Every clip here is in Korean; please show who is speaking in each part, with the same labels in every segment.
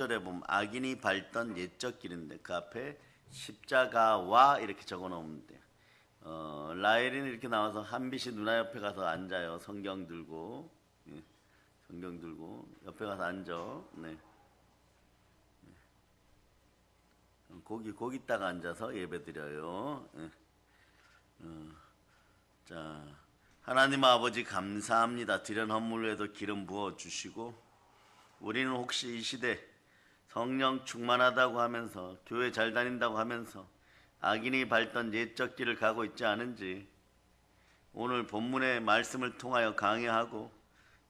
Speaker 1: 절에 보면 악인이 밟던 옛적 길인데 그 앞에 십자가와 이렇게 적어 놓으면 돼요. 라헬이는 이렇게 나와서 한빛이 누나 옆에 가서 앉아요. 성경 들고. 예, 성경 들고 옆에 가서 앉아. 네. 거기다가 앉아서 예배 드려요. 예. 자, 하나님 아버지 감사합니다. 드린 헌물 외에도 기름 부어 주시고 우리는 혹시 이 시대 성령 충만하다고 하면서 교회 잘 다닌다고 하면서 악인이 밟던 옛적 길을 가고 있지 않은지 오늘 본문의 말씀을 통하여 강해하고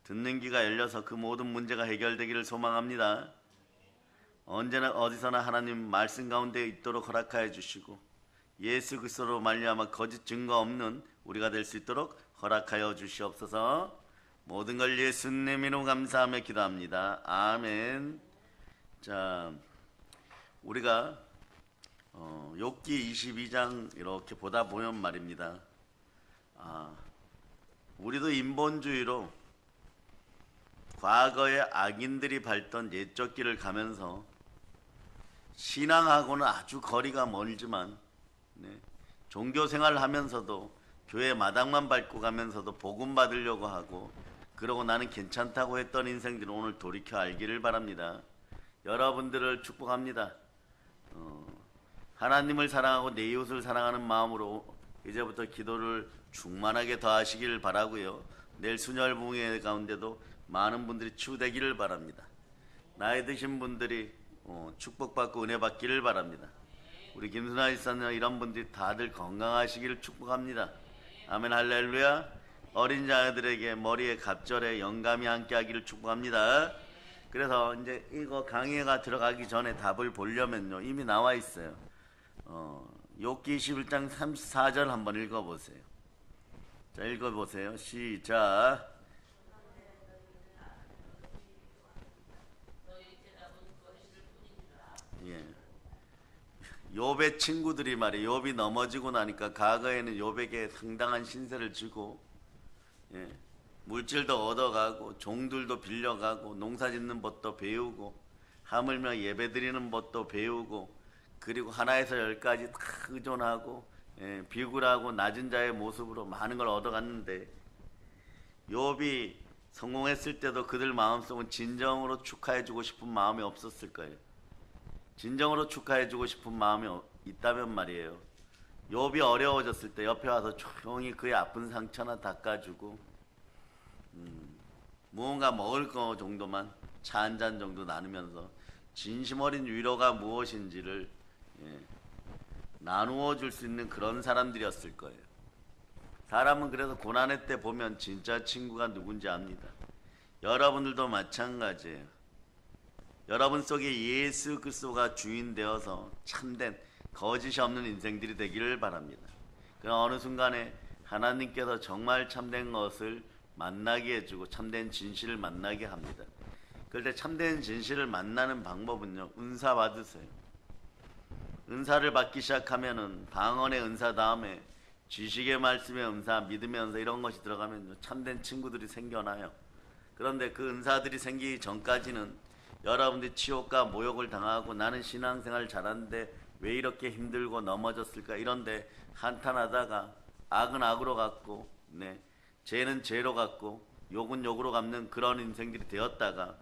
Speaker 1: 듣는 귀가 열려서 그 모든 문제가 해결되기를 소망합니다. 언제나 어디서나 하나님 말씀 가운데 있도록 허락하여 주시고 예수 그리스도로 말미암아 거짓 증거 없는 우리가 될 수 있도록 허락하여 주시옵소서. 모든 걸 예수님 이름 감사하며 기도합니다. 아멘. 자, 우리가 욥기 22장 이렇게 보다 보면 말입니다. 우리도 인본주의로 과거의 악인들이 밟던 옛적 길을 가면서 신앙하고는 아주 거리가 멀지만 종교생활을 하면서도 교회 마당만 밟고 가면서도 복음 받으려고 하고 그러고 나는 괜찮다고 했던 인생들은 오늘 돌이켜 알기를 바랍니다. 여러분들을 축복합니다. 하나님을 사랑하고 내 이웃을 사랑하는 마음으로 이제부터 기도를 충만하게 더 하시기를 바라고요. 내일 순혈봉회 가운데도 많은 분들이 치유되기를 바랍니다. 나이 드신 분들이 축복받고 은혜 받기를 바랍니다. 우리 김순아 일사님 이런 분들이 다들 건강하시기를 축복합니다. 아멘 할렐루야. 어린 자들에게 머리에 갑절에 영감이 함께 하기를 축복합니다. 그래서 이제 이거 강의가 들어가기 전에 답을 보려면요 이미 나와 있어요. 욥기 21장 34절 한번 읽어보세요. 자, 읽어보세요. 시작. 예. 욥의 친구들이 말이에요. 욥이 넘어지고 나니까 과거에는 욥에게 상당한 신세를 지고 물질도 얻어가고 종들도 빌려가고 농사짓는 법도 배우고 하물며 예배드리는 법도 배우고 그리고 하나에서 열까지 다 의존하고 비굴하고 낮은 자의 모습으로 많은 걸 얻어갔는데 욥이 성공했을 때도 그들 마음속은 진정으로 축하해주고 싶은 마음이 없었을 거예요. 진정으로 축하해주고 싶은 마음이 있다면 말이에요. 욥이 어려워졌을 때 옆에 와서 조용히 그의 아픈 상처나 닦아주고 무언가 먹을 거 정도만 차 한 잔 정도 나누면서 진심 어린 위로가 무엇인지를 나누어 줄 수 있는 그런 사람들이었을 거예요. 사람은 그래서 고난의 때 보면 진짜 친구가 누군지 압니다. 여러분들도 마찬가지예요. 여러분 속에 예수 그리스도가 주인 되어서 참된 거짓이 없는 인생들이 되기를 바랍니다. 그러나 어느 순간에 하나님께서 정말 참된 것을 만나게 해주고 참된 진실을 만나게 합니다. 그럴 때 참된 진실을 만나는 방법은요, 은사 받으세요. 은사를 받기 시작하면은 방언의 은사 다음에 지식의 말씀의 은사, 믿음의 은사 이런 것이 들어가면 참된 친구들이 생겨나요. 그런데 그 은사들이 생기기 전까지는 여러분들이 치욕과 모욕을 당하고 나는 신앙생활 잘하는데 왜 이렇게 힘들고 넘어졌을까 이런데 한탄하다가 악은 악으로 갔고 죄는 죄로 갔고 욕은 욕으로 갚는 그런 인생들이 되었다가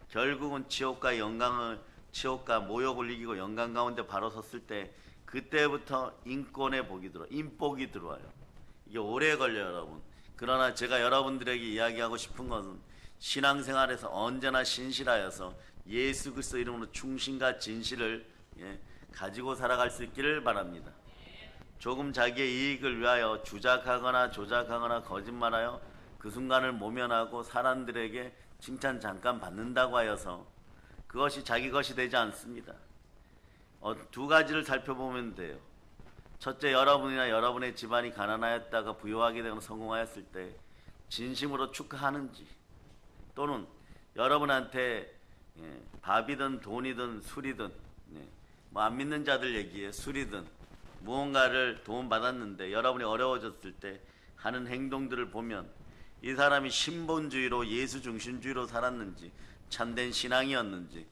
Speaker 1: 결국은 치욕과 모욕을 이기고 영광 가운데 바로 섰을 때 그때부터 인권의 복이 인복이 들어와요. 이게 오래 걸려요, 여러분. 그러나 제가 여러분들에게 이야기하고 싶은 것은 신앙생활에서 언제나 신실하여서 예수 그리스도 이름으로 충신과 진실을 가지고 살아갈 수 있기를 바랍니다. 조금 자기의 이익을 위하여 주작하거나 조작하거나 거짓말하여 그 순간을 모면하고 사람들에게 칭찬 잠깐 받는다고 하여서 그것이 자기 것이 되지 않습니다. 두 가지를 살펴보면 돼요. 첫째, 여러분이나 여러분의 집안이 가난하였다가 부유하게 되거나 성공하였을 때 진심으로 축하하는지, 또는 여러분한테 밥이든 돈이든 술이든 뭐 안 믿는 자들 얘기에 술이든 무언가를 도움받았는데 여러분이 어려워졌을 때 하는 행동들을 보면 이 사람이 신본주의로 예수 중심주의로 살았는지 참된 신앙이었는지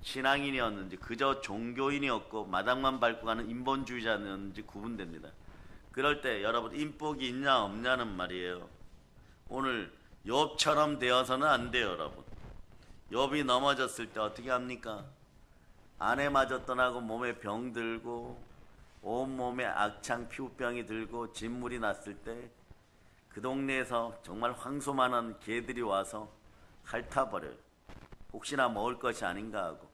Speaker 1: 신앙인이었는지 그저 종교인이었고 마당만 밟고 가는 인본주의자였는지 구분됩니다. 그럴 때 여러분 인복이 있냐 없냐는 말이에요. 오늘 욥처럼 되어서는 안 돼요. 여러분 욥이 넘어졌을 때 어떻게 합니까? 아내마저 떠나고 몸에 병 들고 온몸에 악창 피부병이 들고 진물이 났을 때 그 동네에서 정말 황소만한 개들이 와서 핥아버려요. 혹시나 먹을 것이 아닌가 하고.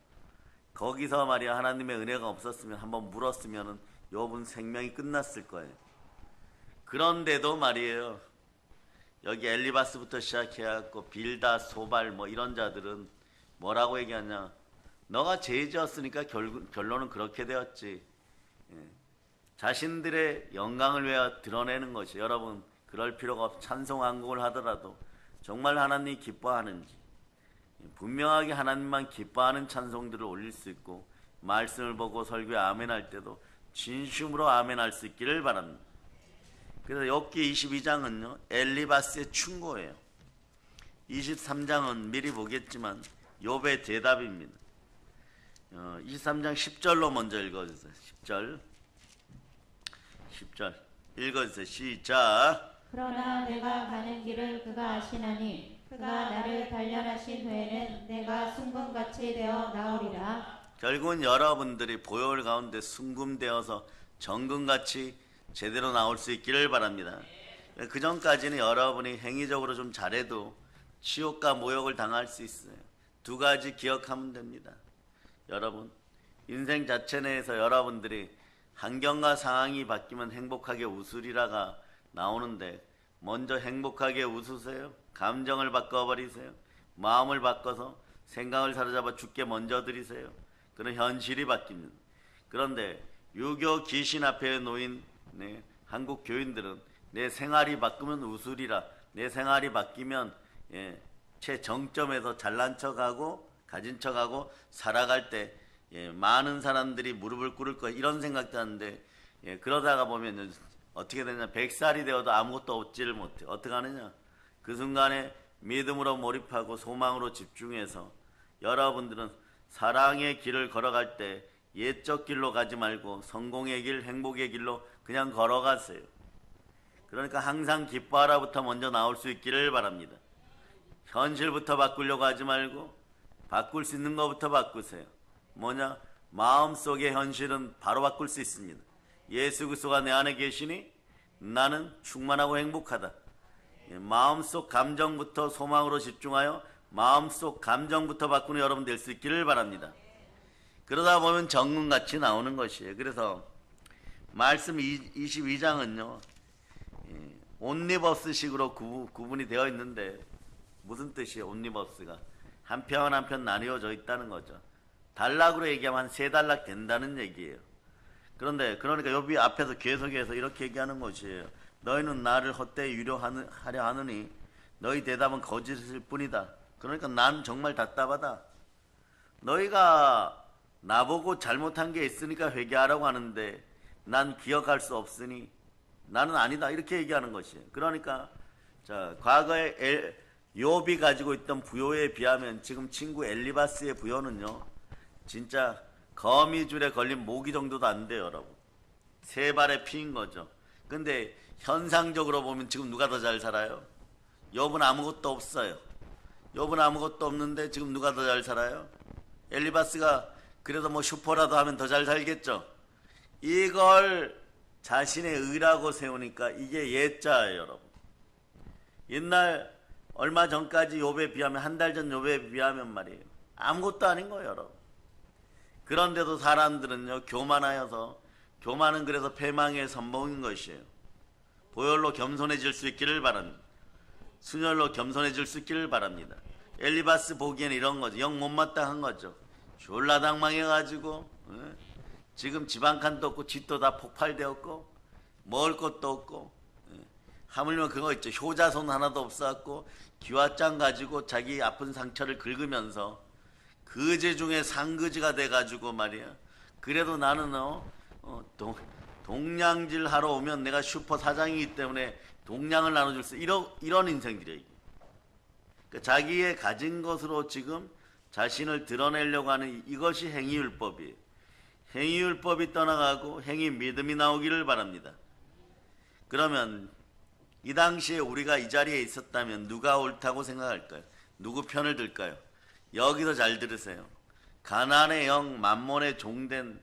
Speaker 1: 거기서 말이야 하나님의 은혜가 없었으면 한번 물었으면 욥은 생명이 끝났을 거예요. 그런데도 말이에요, 여기 엘리바스부터 시작해갖고 빌다, 소발 뭐 이런 자들은 뭐라고 얘기하냐, 너가 죄 지었으니까 결론은 그렇게 되었지. 자신들의 영광을 위하여 드러내는 것이, 여러분 그럴 필요가 없어. 찬송 한곡을 하더라도 정말 하나님이 기뻐하는지, 분명하게 하나님만 기뻐하는 찬송들을 올릴 수 있고, 말씀을 보고 설교에 아멘할 때도 진심으로 아멘할 수 있기를 바랍니다. 그래서 욥기 22장은요 엘리바스의 충고예요. 23장은 미리 보겠지만 욥의 대답입니다. 23장 10절로 먼저 읽어주세요. 10절 읽어주세요. 시작.
Speaker 2: 그러나 내가 가는 길을 그가 아시나니 그가 나를 단련하신 후에는 내가 순금같이 되어 나오리라.
Speaker 1: 결국은 여러분들이 보혈 가운데 순금되어서 정금같이 제대로 나올 수 있기를 바랍니다. 그 전까지는 여러분이 행위적으로 좀 잘해도 치욕과 모욕을 당할 수 있어요. 두 가지 기억하면 됩니다. 여러분 인생 자체 내에서 여러분들이 환경과 상황이 바뀌면 행복하게 웃으리라가 나오는데, 먼저 행복하게 웃으세요. 감정을 바꿔버리세요. 마음을 바꿔서 생각을 사로잡아 주께 먼저 드리세요. 그런 현실이 바뀝니다. 그런데 유교 귀신 앞에 놓인 한국 교인들은 내 생활이 바뀌면 웃으리라, 내 생활이 바뀌면 최정점에서 잘난 척하고 가진 척하고 살아갈 때 많은 사람들이 무릎을 꿇을 거야, 이런 생각도 하는데, 그러다가 보면 어떻게 되냐, 100살이 되어도 아무것도 얻지를 못해. 어떻게 하느냐, 그 순간에 믿음으로 몰입하고 소망으로 집중해서 여러분들은 사랑의 길을 걸어갈 때 옛적 길로 가지 말고 성공의 길, 행복의 길로 그냥 걸어가세요. 그러니까 항상 기뻐하라부터 먼저 나올 수 있기를 바랍니다. 현실부터 바꾸려고 하지 말고 바꿀 수 있는 것부터 바꾸세요. 뭐냐, 마음속의 현실은 바로 바꿀 수 있습니다. 예수 그리스도가 내 안에 계시니 나는 충만하고 행복하다. 마음속 감정부터 소망으로 집중하여 마음속 감정부터 바꾸는 여러분 될 수 있기를 바랍니다. 그러다 보면 정금같이 나오는 것이에요. 그래서 말씀 22장은요 옴니버스식으로 구분이 되어 있는데, 무슨 뜻이에요? 옴니버스가 한 편 한 편 나뉘어져 있다는 거죠. 단락으로 얘기하면 한 3단락 된다는 얘기예요. 그러니까 욥이 앞에서 계속해서 이렇게 얘기하는 것이에요. 너희는 나를 헛되이 유료하려 하느니 너희 대답은 거짓일 뿐이다. 그러니까 난 정말 답답하다. 너희가 나보고 잘못한 게 있으니까 회개하라고 하는데 난 기억할 수 없으니 나는 아니다, 이렇게 얘기하는 것이에요. 그러니까 자, 과거에 욥이 가지고 있던 부요에 비하면 지금 친구 엘리바스의 부요는요 진짜 거미줄에 걸린 모기 정도도 안 돼요. 여러분 3발의 피인 거죠. 근데 현상적으로 보면 지금 누가 더 잘 살아요? 욥은 아무것도 없어요. 욥은 아무것도 없는데 지금 누가 더 잘 살아요? 엘리바스가 그래도 뭐 슈퍼라도 하면 더 잘 살겠죠. 이걸 자신의 의라고 세우니까 이게 예자예요. 여러분 옛날 얼마 전까지 욥에 비하면, 한 달 전 욥에 비하면 말이에요 아무것도 아닌 거예요. 여러분 그런데도 사람들은요 교만하여서, 교만은 그래서 패망의 선봉인 것이에요. 보혈로 겸손해질 수 있기를 바랍니다. 순혈로 겸손해질 수 있기를 바랍니다. 엘리바스 보기에는 이런 거죠. 영 못마땅한 거죠. 졸라당망해가지고 지금 집 한 칸도 없고 집도 다 폭발되었고 먹을 것도 없고, 하물며 그거 있죠. 효자손 하나도 없어갖고 기와장 가지고 자기 아픈 상처를 긁으면서 그지 중에 상그지가 돼가지고 말이야. 그래도 나는 동냥질 하러 오면 내가 슈퍼 사장이기 때문에 동냥을 나눠줄 수, 이런 인생들이에요. 그러니까 자기의 가진 것으로 지금 자신을 드러내려고 하는 이것이 행위율법이에요. 행위율법이 떠나가고 행위 믿음이 나오기를 바랍니다. 그러면 이 당시에 우리가 이 자리에 있었다면 누가 옳다고 생각할까요? 누구 편을 들까요? 여기서 잘 들으세요. 가난의 영, 만몬의 종된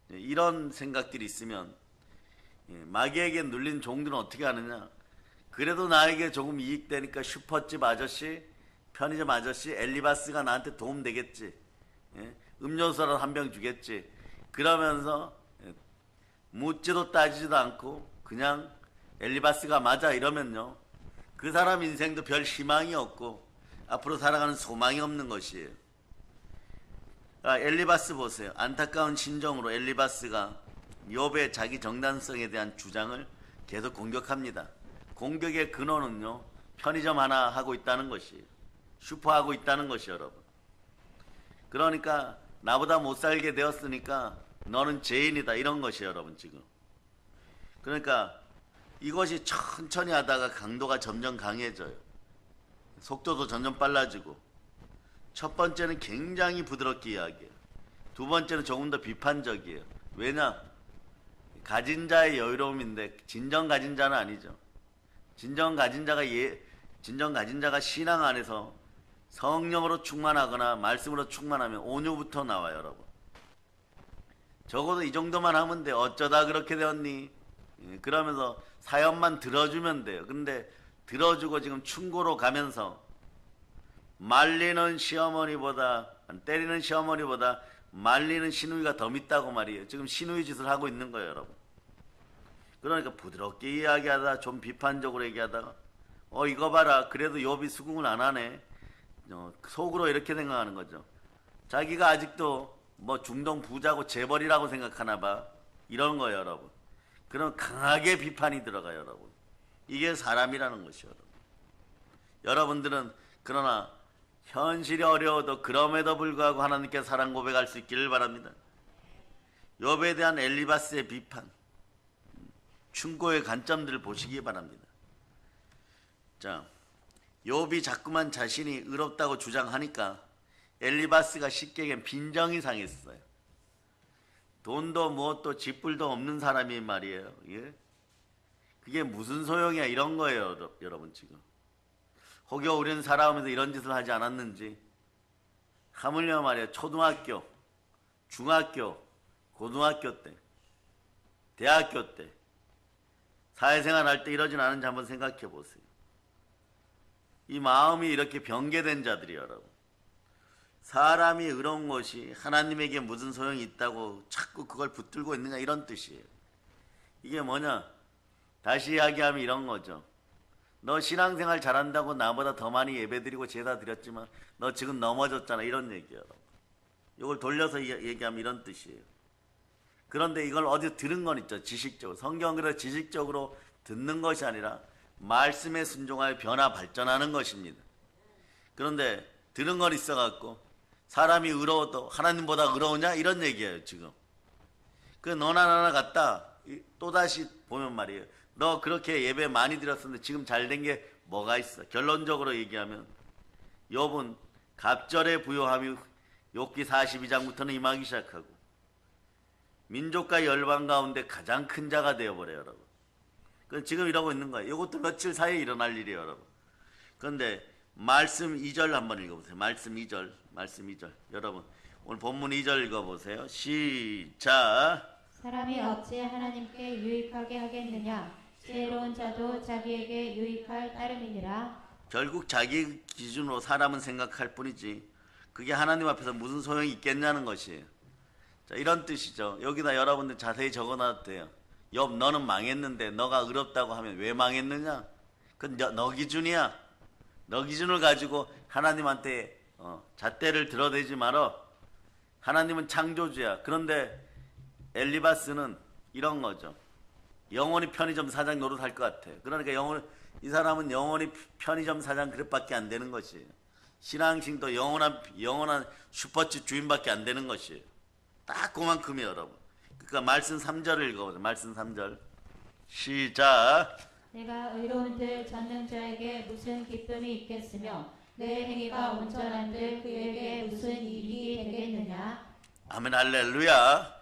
Speaker 1: 이런 생각들이 있으면 마귀에게 눌린 종들은 어떻게 하느냐? 그래도 나에게 조금 이익되니까 슈퍼집 아저씨, 편의점 아저씨, 엘리바스가 나한테 도움 되겠지. 음료수라도 한 병 주겠지. 그러면서 묻지도 따지지도 않고 그냥 엘리바스가 맞아 이러면요, 그 사람 인생도 별 희망이 없고 앞으로 살아가는 소망이 없는 것이에요. 엘리바스 보세요. 안타까운 심정으로 엘리바스가 욥의 자기 정당성에 대한 주장을 계속 공격합니다. 공격의 근원은요, 편의점 하나 하고 있다는 것이에요. 슈퍼하고 있다는 것이에요, 여러분. 그러니까 나보다 못 살게 되었으니까 너는 죄인이다, 이런 것이에요, 여러분. 지금 그러니까 이것이 천천히 하다가 강도가 점점 강해져요. 속도도 점점 빨라지고, 첫 번째는 굉장히 부드럽게 이야기해요. 두 번째는 조금 더 비판적이에요. 왜냐? 가진 자의 여유로움인데 진정 가진 자는 아니죠. 진정 가진 자가 신앙 안에서 성령으로 충만하거나 말씀으로 충만하면 온유부터 나와요, 여러분. 적어도 이 정도만 하면 돼. 어쩌다 그렇게 되었니? 그러면서 사연만 들어주면 돼요. 근데 들어주고 지금 충고로 가면서 말리는 시어머니보다, 때리는 시어머니보다 말리는 시누이가 더 밉다고 말이에요. 지금 시누이 짓을 하고 있는 거예요, 여러분. 그러니까 부드럽게 이야기하다, 좀 비판적으로 얘기하다가 이거 봐라, 그래도 욥이 수긍을 안 하네. 속으로 이렇게 생각하는 거죠. 자기가 아직도 뭐 중동 부자고 재벌이라고 생각하나 봐. 이런 거예요, 여러분. 그럼 강하게 비판이 들어가요, 여러분. 이게 사람이라는 것이요, 여러분. 여러분들은 그러나 현실이 어려워도 그럼에도 불구하고 하나님께 사랑 고백할 수 있기를 바랍니다. 욥에 대한 엘리바스의 비판, 충고의 관점들을 보시기 바랍니다. 자, 욥이 자꾸만 자신이 의롭다고 주장하니까 엘리바스가 쉽게 얘기하면 빈정이 상했어요. 돈도 무엇도 집불도 없는 사람이 말이에요. 예? 그게 무슨 소용이야, 이런 거예요, 여러분. 지금 혹여 우리는 살아오면서 이런 짓을 하지 않았는지, 하물며 말이에요, 초등학교, 중학교, 고등학교 때, 대학교 때, 사회생활 할 때 이러진 않은지 한번 생각해 보세요. 이 마음이 이렇게 변개된 자들이, 여러분, 사람이 의로운 것이 하나님에게 무슨 소용이 있다고 자꾸 그걸 붙들고 있느냐, 이런 뜻이에요. 이게 뭐냐? 다시 이야기하면 이런 거죠. 너 신앙생활 잘한다고 나보다 더 많이 예배드리고 제사 드렸지만 너 지금 넘어졌잖아, 이런 얘기예요. 이걸 돌려서 얘기하면 이런 뜻이에요. 그런데 이걸 어디서 들은 건 있죠, 지식적으로. 성경은 그래서 지식적으로 듣는 것이 아니라 말씀에 순종하여 변화 발전하는 것입니다. 그런데 들은 건 있어갖고 사람이 의로워도 하나님보다 의로우냐, 이런 얘기예요, 지금. 그 너나 나나 같다. 또다시 보면 말이에요, 너 그렇게 예배 많이 드렸었는데 지금 잘된 게 뭐가 있어? 결론적으로 얘기하면 욥은 갑절에 부요함이 욥기 42장부터는 임하기 시작하고 민족과 열방 가운데 가장 큰 자가 되어버려요, 여러분. 지금 이러고 있는 거예요. 이것도 며칠 사이에 일어날 일이에요, 여러분. 그런데 말씀 2절 한번 읽어보세요. 말씀 2절. 여러분, 오늘 본문 2절 읽어보세요. 시작.
Speaker 2: 사람이 어찌 하나님께 유익하게 하겠느냐? 지혜로운 자도 자기에게 유익할 따름이니라.
Speaker 1: 결국 자기 기준으로 사람은 생각할 뿐이지 그게 하나님 앞에서 무슨 소용이 있겠냐는 것이에요. 자, 이런 뜻이죠. 여기다 여러분들 자세히 적어놔도 돼요. 욥, 너는 망했는데 너가 의롭다고 하면 왜 망했느냐? 그건 너 기준이야. 너 기준을 가지고 하나님한테 잣대를 들어대지 말어. 하나님은 창조주야. 그런데 엘리바스는 이런 거죠. 영원히 편의점 사장 노릇할 것 같아. 그러니까 이 사람은 영원히 편의점 사장 그릇밖에 안 되는 것이에요. 신앙심도 영원한 슈퍼집 주인밖에 안 되는 것이에요. 딱 그만큼이에요, 여러분. 그러니까 말씀 3절을 읽어보세요. 말씀 3절. 시작.
Speaker 2: 내가 의로운 들 전능자에게 무슨 기쁨이 있겠으며 내 행위가 온전한들 그에게 무슨 일이 되겠느냐.
Speaker 1: 아멘 할렐루야.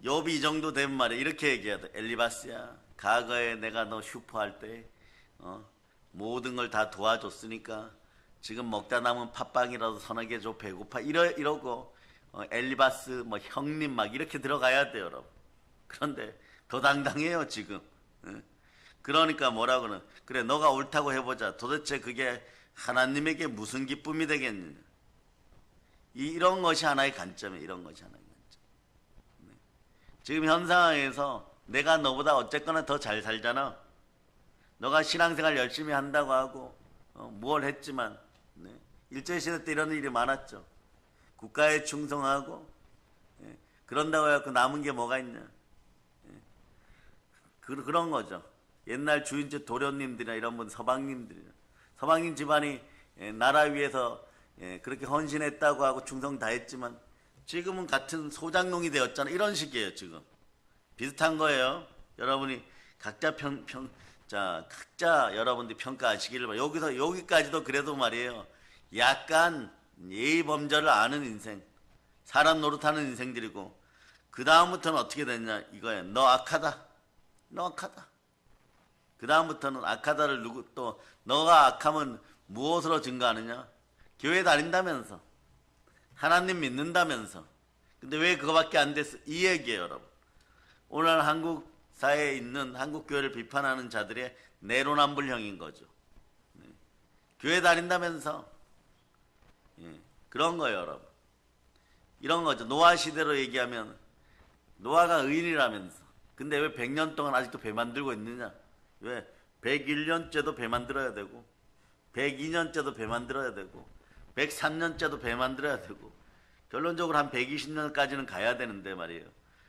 Speaker 1: 욥이 이 정도 된 말에 이렇게 얘기하다. 엘리바스야, 과거에 내가 너 슈퍼할 때 모든 걸 다 도와줬으니까 지금 먹다 남은 팥빵이라도 서너 개 줘, 배고파, 이러고 엘리바스 뭐 형님 막 이렇게 들어가야 돼요, 여러분. 그런데 더 당당해요 지금. 그러니까 뭐라고 그러는, 그래 너가 옳다고 해보자. 도대체 그게 하나님에게 무슨 기쁨이 되겠느냐. 이런 것이 하나의 관점이에요. 이런 것이 하나의 관점. 지금 현 상황에서 내가 너보다 어쨌거나 더 잘 살잖아. 너가 신앙생활 열심히 한다고 하고 뭘 했지만, 일제시대 때 이런 일이 많았죠. 국가에 충성하고 그런다고 해서 남은 게 뭐가 있냐. 그런 거죠. 옛날 주인집 도련님들이나 이런 분, 서방님 집안이 나라 위해서 그렇게 헌신했다고 하고 충성 다했지만 지금은 같은 소장농이 되었잖아. 이런 식이에요. 지금 비슷한 거예요. 여러분이 각자 각자 여러분들이 평가하시기를 바랍니다. 여기까지도 그래도 말이에요. 약간 예의 범절을 아는 인생, 사람 노릇하는 인생들이고, 그 다음부터는 어떻게 됐냐 이거예요. 너 악하다. 그 다음부터는 악하다를 또 너가 악하면 무엇으로 증거하느냐? 교회 다닌다면서, 하나님 믿는다면서. 근데 왜 그거밖에 안 됐어? 이 얘기예요, 여러분. 오늘 한국 사회에 있는 한국 교회를 비판하는 자들의 내로남불형인 거죠. 교회 다닌다면서. 그런 거예요, 여러분. 이런 거죠. 노아 시대로 얘기하면 노아가 의인이라면서. 근데 왜 100년 동안 아직도 배 만들고 있느냐? 왜? 101년째도 배 만들어야 되고, 102년째도 배 만들어야 되고, 103년째도 배 만들어야 되고, 결론적으로 한 120년까지는 가야 되는데 말이에요.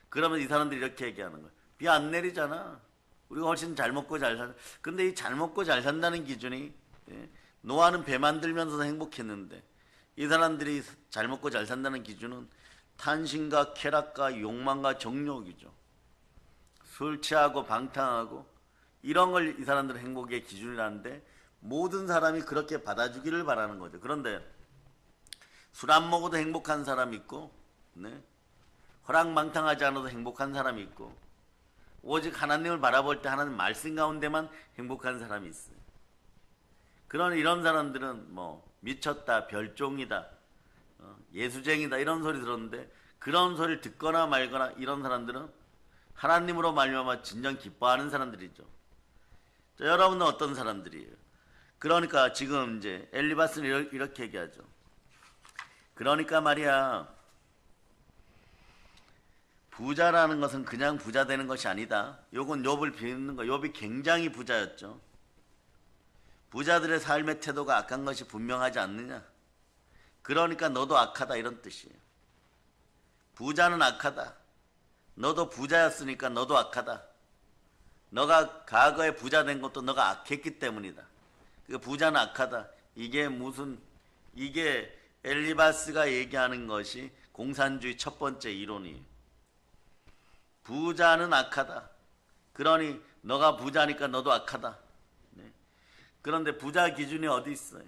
Speaker 1: 그러면 이 사람들이 이렇게 얘기하는 거예요. 비 안 내리잖아. 우리가 훨씬 잘 먹고 잘 산다. 근데 이 잘 먹고 잘 산다는 기준이, 노아는 배 만들면서도 행복했는데, 이 사람들이 잘 먹고 잘 산다는 기준은 탄신과 쾌락과 욕망과 정욕이죠. 술 취하고 방탕하고 이런 걸 이 사람들은 행복의 기준이라는데, 모든 사람이 그렇게 받아주기를 바라는 거죠. 그런데 술 안 먹어도 행복한 사람이 있고, 허랑방탕하지 않아도 행복한 사람이 있고, 오직 하나님을 바라볼 때 하나님 말씀 가운데만 행복한 사람이 있어요. 그런 이런 사람들은 뭐 미쳤다, 별종이다, 예수쟁이다 이런 소리 들었는데, 그런 소리를 듣거나 말거나 이런 사람들은 하나님으로 말미암아 진정 기뻐하는 사람들이죠. 자, 여러분은 어떤 사람들이에요? 그러니까 지금 이제 엘리바스는 이렇게 얘기하죠. 그러니까 말이야, 부자라는 것은 그냥 부자 되는 것이 아니다. 요건 욥을 비웃는 거. 욥이 굉장히 부자였죠. 부자들의 삶의 태도가 악한 것이 분명하지 않느냐. 그러니까 너도 악하다 이런 뜻이에요. 부자는 악하다. 너도 부자였으니까 너도 악하다. 너가 과거에 부자 된 것도 너가 악했기 때문이다. 그 부자는 악하다. 이게 엘리바스가 얘기하는 것이 공산주의 첫 번째 이론이에요. 부자는 악하다. 그러니 너가 부자니까 너도 악하다. 그런데 부자 기준이 어디 있어요?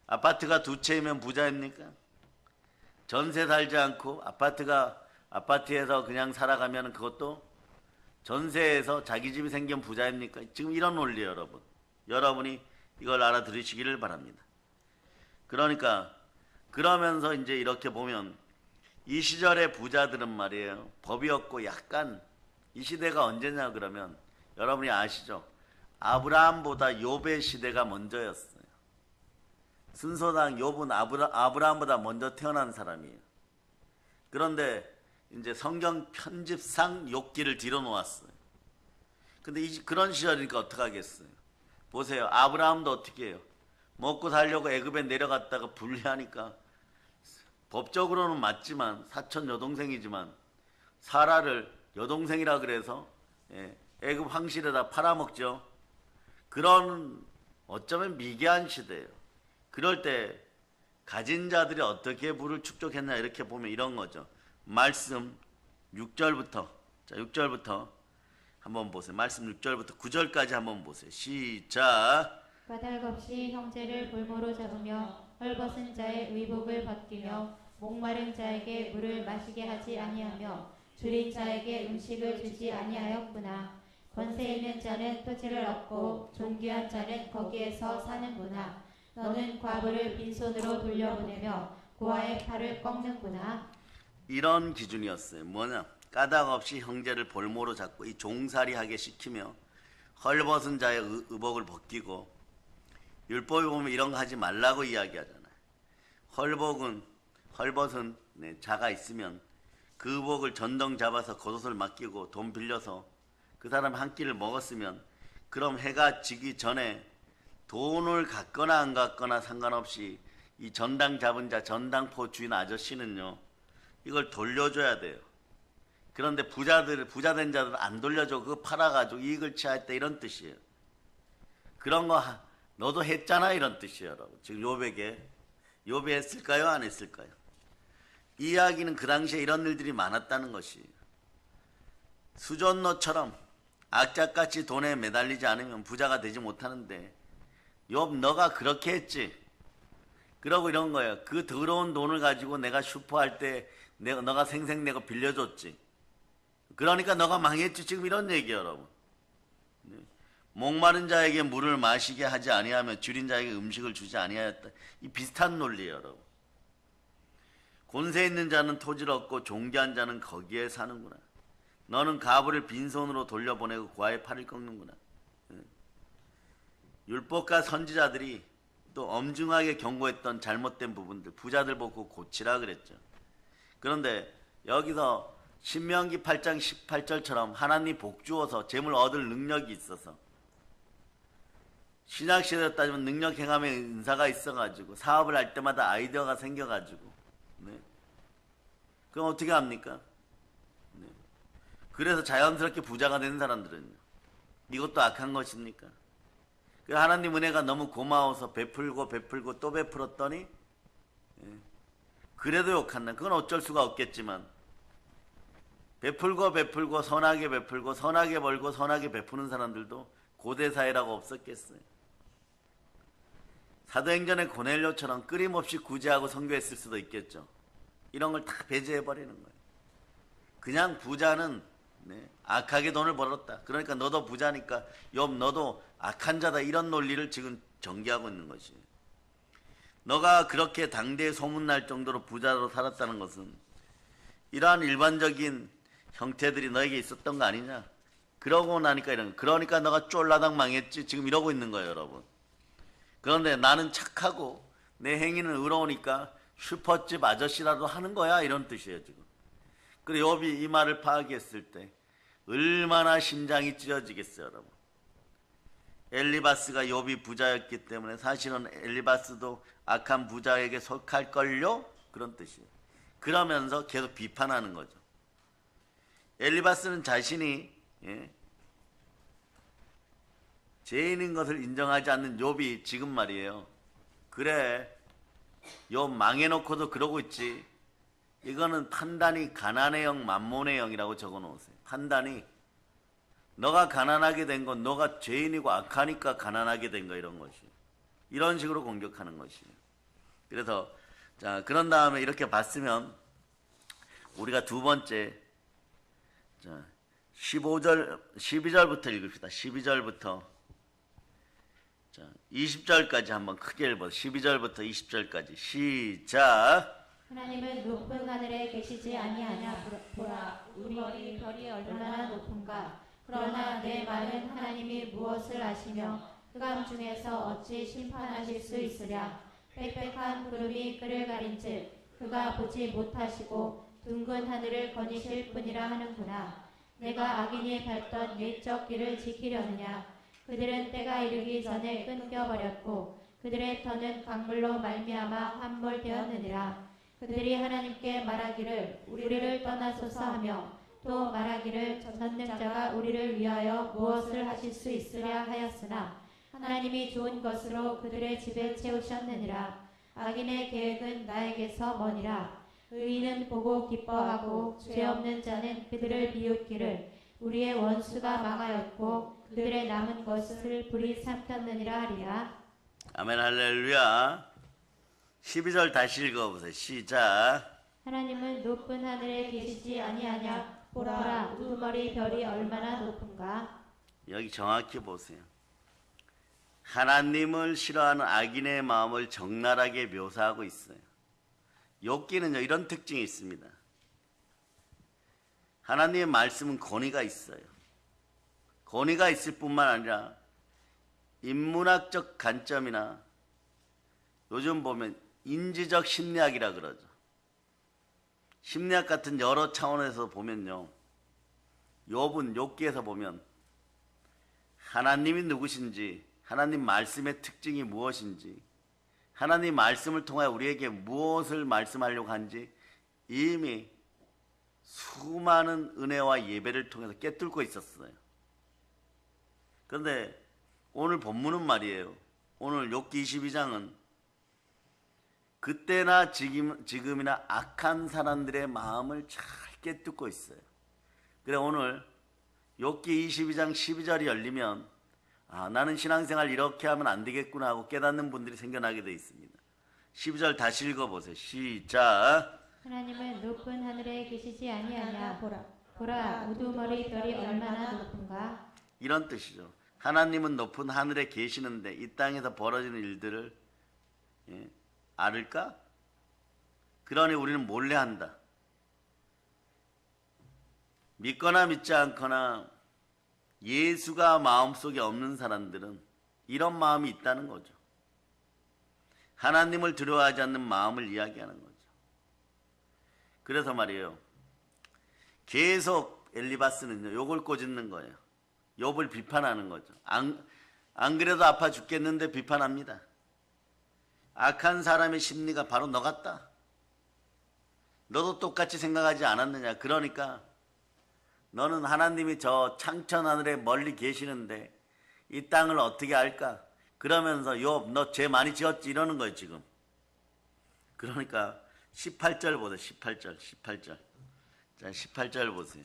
Speaker 1: 아파트가 2채이면 부자입니까? 전세 살지 않고 아파트에서 그냥 살아가면 그것도 전세에서 자기 집이 생기면 부자입니까? 지금 이런 논리예요, 여러분. 여러분이 이걸 알아들으시기를 바랍니다. 그러니까 그러면서 이제 이렇게 보면 이 시절의 부자들은 말이에요, 법이 없고 약간, 이 시대가 언제냐 그러면 여러분이 아시죠? 아브라함보다 욥의 시대가 먼저였어요. 순서상 욥은 아브라함보다 먼저 태어난 사람이에요. 그런데 이제 성경 편집상 욥기를 뒤로 놓았어요. 근데 그런 시절이니까 어떡하겠어요? 보세요. 아브라함도 어떻게 해요? 먹고 살려고 애굽에 내려갔다가 불리하니까, 법적으로는 맞지만 사촌 여동생이지만 사라를 여동생이라 그래서 애굽 황실에다 팔아먹죠. 그런 어쩌면 미개한 시대예요. 그럴 때 가진 자들이 어떻게 부를 축적했나 이렇게 보면 이런 거죠. 말씀 6절부터, 자 6절부터 한번 보세요. 말씀 6절부터 9절까지 한번 보세요. 시작.
Speaker 2: 까닭없이 형제를 볼모로 잡으며 헐벗은 자의 의복을 벗기며 목마른 자에게 물을 마시게 하지 아니하며 줄인 자에게 음식을 주지 아니하였구나. 권세 있는 자는 토지를 얻고 존귀한 자는 거기에서 사는구나. 너는 과부를 빈손으로 돌려보내며 고아의 팔을 꺾는구나.
Speaker 1: 이런 기준이었어요. 뭐냐? 까닭 없이 형제를 볼모로 잡고 이 종살이하게 시키며 헐벗은 자의 의복을 벗기고, 율법에 보면 이런 거 하지 말라고 이야기하잖아요. 헐벗은 자가 있으면 그 의복을 전동 잡아서 겉옷을 맡기고 돈 빌려서 그 사람 한 끼를 먹었으면, 그럼 해가 지기 전에 돈을 갖거나 안 갖거나 상관없이 이 전당 잡은 자, 전당포 주인 아저씨는요, 이걸 돌려줘야 돼요. 그런데 부자 된 자들은 안 돌려줘. 그거 팔아가지고 이익을 취할 때, 이런 뜻이에요. 그런 거 너도 했잖아, 이런 뜻이에요, 여러분. 지금 욥이 했을까요, 안 했을까요? 이 이야기는 그 당시에 이런 일들이 많았다는 것이에요. 수전노처럼 악착같이 돈에 매달리지 않으면 부자가 되지 못하는데, 욥 너가 그렇게 했지. 그러고 이런 거예요. 그 더러운 돈을 가지고 내가 슈퍼할 때 너가 생색내고 빌려줬지. 그러니까 너가 망했지. 지금 이런 얘기예요, 여러분. 목마른 자에게 물을 마시게 하지 아니하며 줄인 자에게 음식을 주지 아니하였다. 이 비슷한 논리예요, 여러분. 권세 있는 자는 토지를 얻고 존귀한 자는 거기에 사는구나. 너는 가부를 빈손으로 돌려보내고 고아의 팔을 꺾는구나. 율법과 선지자들이 또 엄중하게 경고했던 잘못된 부분들, 부자들 보고 고치라 그랬죠. 그런데 여기서 신명기 8장 18절처럼 하나님 복 주어서 재물 얻을 능력이 있어서, 신약시대로 따지면 능력 행함의 은사가 있어가지고 사업을 할 때마다 아이디어가 생겨가지고, 그럼 어떻게 합니까? 그래서 자연스럽게 부자가 된 사람들은요, 이것도 악한 것입니까? 하나님 은혜가 너무 고마워서 베풀고 또 베풀었더니 그래도 욕한다. 그건 어쩔 수가 없겠지만, 베풀고 선하게 베풀고 선하게 벌고 선하게 베푸는 사람들도 고대사회라고 없었겠어요. 사도행전의 고넬료처럼 끊임없이 구제하고 선교했을 수도 있겠죠. 이런 걸 다 배제해버리는 거예요. 그냥 부자는 악하게 돈을 벌었다. 그러니까 너도 부자니까 욥 너도 악한 자다. 이런 논리를 지금 전개하고 있는 것이에요. 너가 그렇게 당대에 소문날 정도로 부자로 살았다는 것은 이러한 일반적인 형태들이 너에게 있었던 거 아니냐. 그러고 나니까 그러니까 너가 쫄라당 망했지. 지금 이러고 있는 거예요, 여러분. 그런데 나는 착하고 내 행위는 의로우니까 슈퍼집 아저씨라도 하는 거야, 이런 뜻이에요, 지금. 그래, 욥이 이 말을 파악했을 때 얼마나 심장이 찢어지겠어요, 여러분. 엘리바스가 욥이 부자였기 때문에 사실은 엘리바스도 악한 부자에게 속할걸요? 그런 뜻이에요. 그러면서 계속 비판하는 거죠. 엘리바스는 자신이 죄인인 것을 인정하지 않는 욥이 지금 말이에요. 그래, 욥 망해놓고도 그러고 있지. 이거는 판단이 가난의 영, 만몬의 영이라고 적어놓으세요. 판단이 너가 가난하게 된 건 너가 죄인이고 악하니까 가난하게 된 거, 이런 것이에요. 이런 식으로 공격하는 것이에요. 그래서 자, 그런 다음에 이렇게 봤으면 우리가 두 번째, 자, 12절부터 읽읍시다. 12절부터 20절까지 한번 크게 읽어보세요. 12절부터 20절까지 시작.
Speaker 2: 하나님은 높은 하늘에 계시지 아니하냐. 보라, 우리 별이 얼마나 높은가. 그러나 내 말은 하나님이 무엇을 아시며 흑암 중에서 어찌 심판하실 수 있으랴. 빽빽한 구름이 그를 가린즉 그가 보지 못하시고 둥근 하늘을 거니실 뿐이라 하는구나. 내가 악인이 밟던 옛적 길을 지키려느냐. 그들은 때가 이르기 전에 끊겨버렸고 그들의 터는 강물로 말미암아 함몰되었느니라. 그들이 하나님께 말하기를 우리를 떠나소서 하며 또 말하기를 전능자가 우리를 위하여 무엇을 하실 수 있으랴 하였으나 하나님이 좋은 것으로 그들의 집에 채우셨느니라. 악인의 계획은 나에게서 머니라. 의인은 보고 기뻐하고 죄 없는 자는 그들을 비웃기를 우리의 원수가 망하였고 그들의 남은 것을 불이 삼켰느니라 하리라.
Speaker 1: 아멘 할렐루야. 12절 다시 읽어보세요. 시작.
Speaker 2: 하나님은 높은 하늘에 계시지 아니하냐 보라 우두머리 별이 얼마나 높은가.
Speaker 1: 여기 정확히 보세요. 하나님을 싫어하는 악인의 마음을 적나라하게 묘사하고 있어요. 욥기는요 이런 특징이 있습니다. 하나님의 말씀은 권위가 있어요. 권위가 있을 뿐만 아니라 인문학적 관점이나 요즘 보면 인지적 심리학이라 그러죠. 심리학 같은 여러 차원에서 보면요, 욥은 욥기에서 보면 하나님이 누구신지, 하나님 말씀의 특징이 무엇인지, 하나님 말씀을 통하여 우리에게 무엇을 말씀하려고 한지 이미 수많은 은혜와 예배를 통해서 꿰뚫고 있었어요. 그런데 오늘 본문은 말이에요. 오늘 욥기 22장은 그때나 지금이나 악한 사람들의 마음을 잘 꿰뚫고 있어요. 그래 오늘 욥기 22장 12절이 열리면 나는 신앙생활 이렇게 하면 안 되겠구나 하고 깨닫는 분들이 생겨나게 되어 있습니다. 12절 다시 읽어보세요. 시작.
Speaker 2: 하나님은 높은 하늘에 계시지 아니하냐 보라 우두머리 별이 얼마나 높은가.
Speaker 1: 이런 뜻이죠. 하나님은 높은 하늘에 계시는데 이 땅에서 벌어지는 일들을 알을까? 그러니 우리는 몰래 한다. 믿거나 믿지 않거나 예수가 마음속에 없는 사람들은 이런 마음이 있다는 거죠. 하나님을 두려워하지 않는 마음을 이야기하는 거죠. 그래서 말이에요. 계속 엘리바스는요, 욕을 꼬집는 거예요. 욥을 비판하는 거죠. 안 그래도 아파 죽겠는데 비판합니다. 악한 사람의 심리가 바로 너 같다. 너도 똑같이 생각하지 않았느냐. 그러니까 너는 하나님이 저 창천 하늘에 멀리 계시는데 이 땅을 어떻게 알까? 그러면서 욥 너 죄 많이 지었지 이러는 거예요 지금. 그러니까 18절 보세요. 18절. 자 18절 보세요.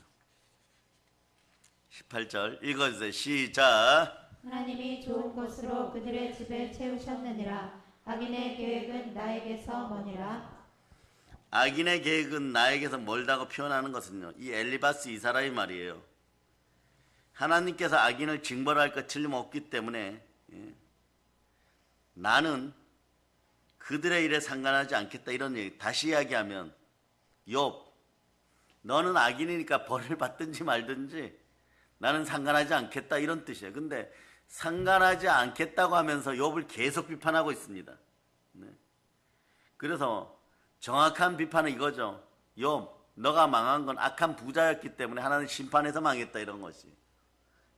Speaker 1: 18절 읽어주세요. 시작.
Speaker 2: 하나님이 좋은 것으로 그들의 집을 채우셨느니라. 악인의 계획은 나에게서 머니라.
Speaker 1: 악인의 계획은 나에게서 멀다고 표현하는 것은요, 이 엘리바스 이 사람이 말이에요. 하나님께서 악인을 징벌할 것 틀림없기 때문에 나는 그들의 일에 상관하지 않겠다 이런 얘기. 다시 이야기하면 욥 너는 악인이니까 벌을 받든지 말든지 나는 상관하지 않겠다 이런 뜻이에요. 근데 상관하지 않겠다고 하면서 욥을 계속 비판하고 있습니다. 네. 그래서 정확한 비판은 이거죠. 욥 너가 망한 건 악한 부자였기 때문에 하나님 심판해서 망했다 이런 것이.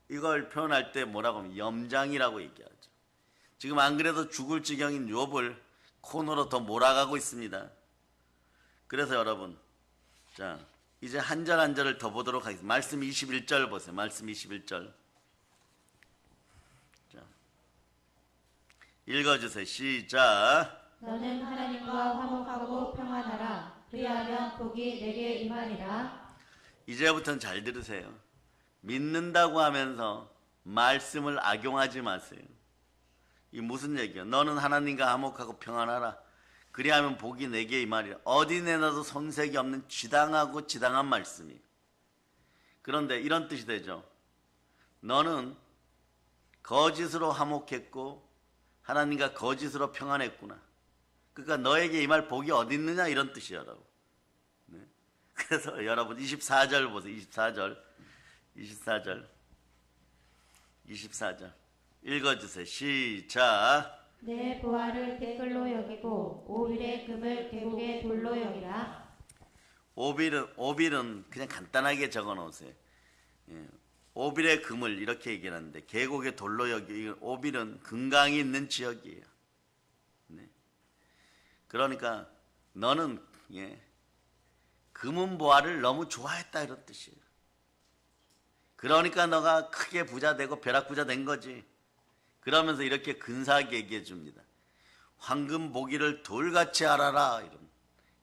Speaker 1: 이걸 표현할 때 뭐라고 하면 염장이라고 얘기하죠. 지금 안 그래도 죽을 지경인 욥을 코너로 더 몰아가고 있습니다. 그래서 여러분 자 이제 한 절 한 절을 더 보도록 하겠습니다. 말씀 21절 보세요. 말씀 21절. 자, 읽어주세요. 시작.
Speaker 2: 너는 하나님과 화목하고 평안하라. 그리하면 복이 내게 임하리라.
Speaker 1: 이제부터는 잘 들으세요. 믿는다고 하면서 말씀을 악용하지 마세요. 이 무슨 얘기야? 너는 하나님과 화목하고 평안하라. 그리하면 복이 내게 임하리라. 어디 내놔도 손색이 없는 지당하고 지당한 말씀이에요. 그런데 이런 뜻이 되죠. 너는 거짓으로 화목했고 하나님과 거짓으로 평안했구나. 그러니까 너에게 임할 복이 어디 있느냐 이런 뜻이라고. 네. 그래서 여러분 24절 보세요. 24절 읽어주세요. 시작.
Speaker 2: 내 보화를 댓글로 여기고 오빌의 금을 계곡의 돌로 여기라.
Speaker 1: 오빌은 그냥 간단하게 적어 놓으세요. 예. 오빌의 금을 이렇게 얘기하는데 계곡의 돌로 여기 오빌은 금강이 있는 지역이에요. 네. 그러니까 너는 금은 보화를 너무 좋아했다 이런 뜻이에요. 그러니까 너가 크게 부자 되고 벼락 부자 된 거지. 그러면서 이렇게 근사하게 얘기해 줍니다. 황금 보기를 돌같이 알아라.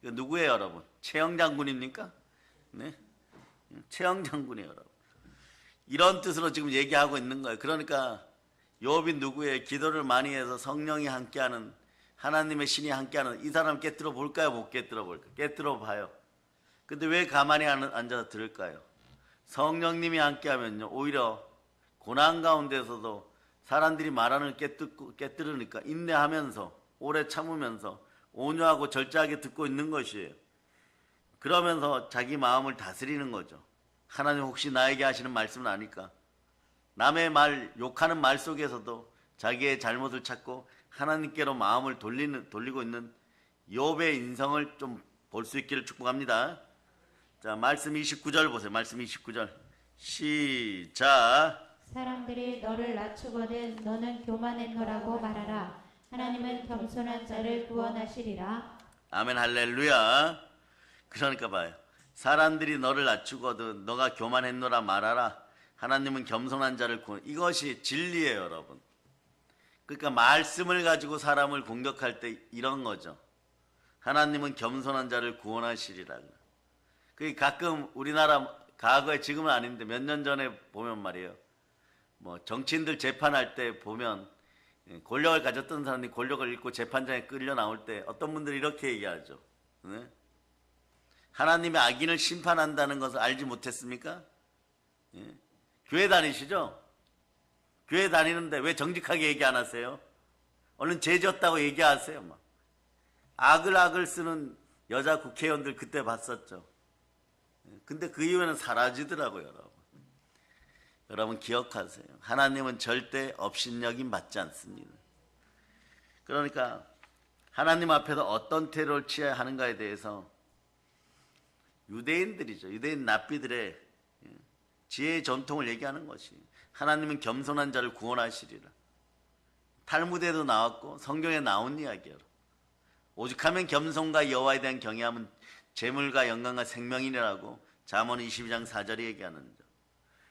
Speaker 1: 이거 누구예요, 여러분? 최영 장군입니까? 네, 최영 장군이에요, 여러분. 이런 뜻으로 지금 얘기하고 있는 거예요. 그러니까 욥이 누구예요? 기도를 많이 해서 성령이 함께하는, 하나님의 신이 함께하는, 이 사람 깨뜨려 볼까요? 못 깨뜨려 볼까요? 깨뜨려 봐요. 근데 왜 가만히 앉아서 들을까요? 성령님이 함께하면요, 오히려 고난 가운데서도 사람들이 말하는 깨뜨리니까 인내하면서 오래 참으면서 온유하고 절제하게 듣고 있는 것이에요. 그러면서 자기 마음을 다스리는 거죠. 하나님 혹시 나에게 하시는 말씀은 아닐까? 남의 말, 욕하는 말 속에서도 자기의 잘못을 찾고 하나님께로 마음을 돌리고 있는 욥의 인성을 좀 볼 수 있기를 축복합니다. 자, 말씀 29절 보세요. 말씀 29절 시작.
Speaker 2: 사람들이 너를 낮추거든 너는 교만했노라고 말하라. 하나님은 겸손한 자를 구원하시리라.
Speaker 1: 아멘 할렐루야. 그러니까 봐요. 사람들이 너를 낮추거든 너가 교만했노라 말하라. 하나님은 겸손한 자를 구원. 이것이 진리예요, 여러분. 그러니까 말씀을 가지고 사람을 공격할 때 이런 거죠. 하나님은 겸손한 자를 구원하시리라. 그 가끔 우리나라 과거에, 지금은 아닌데 몇 년 전에 보면 말이에요. 뭐 정치인들 재판할 때 보면 권력을 가졌던 사람이 권력을 잃고 재판장에 끌려 나올 때 어떤 분들이 이렇게 얘기하죠. 네? 하나님의 악인을 심판한다는 것을 알지 못했습니까? 예. 교회 다니시죠? 교회 다니는데 왜 정직하게 얘기 안 하세요? 얼른 죄 지었다고 얘기하세요. 막. 악을 쓰는 여자 국회의원들 그때 봤었죠. 근데 그 이후에는 사라지더라고요, 여러분. 여러분 기억하세요. 하나님은 절대 업신여김 받지 않습니다. 그러니까 하나님 앞에서 어떤 태도를 취해야 하는가에 대해서 유대인들이죠. 유대인 납비들의 지혜의 전통을 얘기하는 것이, 하나님은 겸손한 자를 구원하시리라. 탈무드에도 나왔고 성경에 나온 이야기예요. 오죽하면 겸손과 여호와에 대한 경외함은 재물과 영광과 생명이라고 잠언 22장 4절에 얘기하는 점.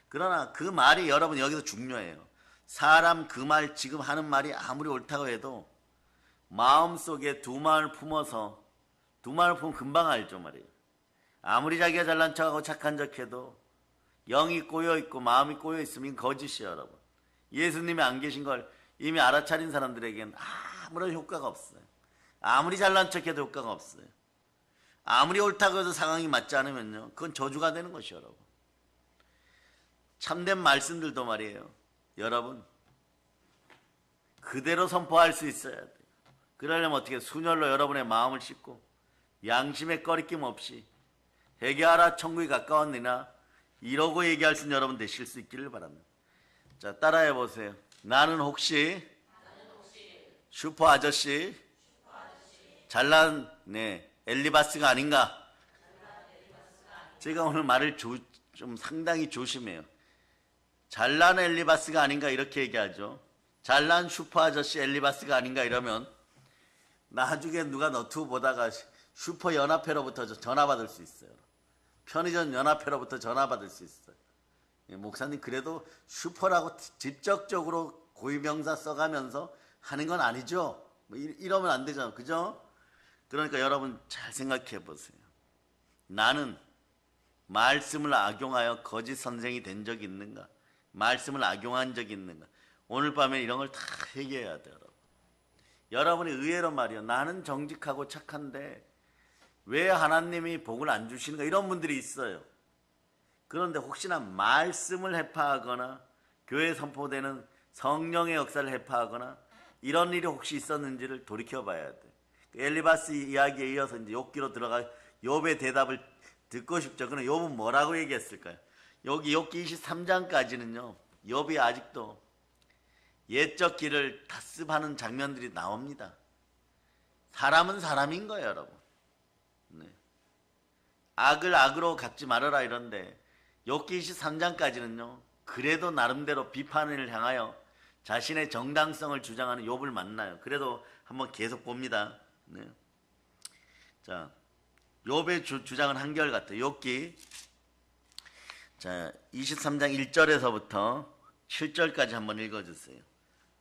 Speaker 1: 그러나 그 말이 여러분 여기서 중요해요. 사람 그 말, 지금 하는 말이 아무리 옳다고 해도 마음속에 두 마음을 품어서, 두 마음을 품으면 금방 알죠 말이에요. 아무리 자기가 잘난 척하고 착한 척해도 영이 꼬여있고 마음이 꼬여있으면 거짓이에요, 여러분. 예수님이 안 계신 걸 이미 알아차린 사람들에게는 아무런 효과가 없어요. 아무리 잘난 척해도 효과가 없어요. 아무리 옳다고 해도 상황이 맞지 않으면요, 그건 저주가 되는 것이요, 여러분. 참된 말씀들도 말이에요, 여러분, 그대로 선포할 수 있어야 돼요. 그러려면 어떻게, 순혈로 여러분의 마음을 씻고 양심의 꺼리낌 없이 회개하라 천국이 가까웠느냐 이러고 얘기할 수 있는 여러분 되실 수 있기를 바랍니다. 자, 따라해 보세요. 나는 혹시 슈퍼 아저씨 잘난 엘리바스가 아닌가? 제가 오늘 말을 좀 상당히 조심해요. 잘난 엘리바스가 아닌가 이렇게 얘기하죠. 잘난 슈퍼 아저씨 엘리바스가 아닌가 이러면 나중에 누가 너튜브 보다가 슈퍼 연합회로부터 전화 받을 수 있어요. 편의점 연합회로부터 전화 받을 수 있어요. 목사님 그래도 슈퍼라고 직접적으로 고유명사 써가면서 하는 건 아니죠. 뭐 이러면 안 되잖아요. 그죠? 그러니까 여러분 잘 생각해 보세요. 나는 말씀을 악용하여 거짓 선생이 된 적이 있는가? 말씀을 악용한 적이 있는가? 오늘 밤에 이런 걸 다 회개해야 돼요. 여러분이 의외로 말이요, 나는 정직하고 착한데 왜 하나님이 복을 안 주시는가? 이런 분들이 있어요. 그런데 혹시나 말씀을 해파하거나 교회에 선포되는 성령의 역사를 해파하거나 이런 일이 혹시 있었는지를 돌이켜봐야 돼. 엘리바스 이야기에 이어서 이제 욥기로 들어가 욥의 대답을 듣고 싶죠. 그럼 욥은 뭐라고 얘기했을까요? 여기 욥기 23장까지는요, 욥이 아직도 옛적 길을 다습하는 장면들이 나옵니다. 사람은 사람인 거예요, 여러분. 네. 악을 악으로 갚지 말아라 이런데 욥기 23장까지는요, 그래도 나름대로 비판을 향하여 자신의 정당성을 주장하는 욥을 만나요. 그래도 한번 계속 봅니다. 네. 자, 욥의 주장은 한결같아요. 욥기 자 23장 1절에서부터 7절까지 한번 읽어주세요.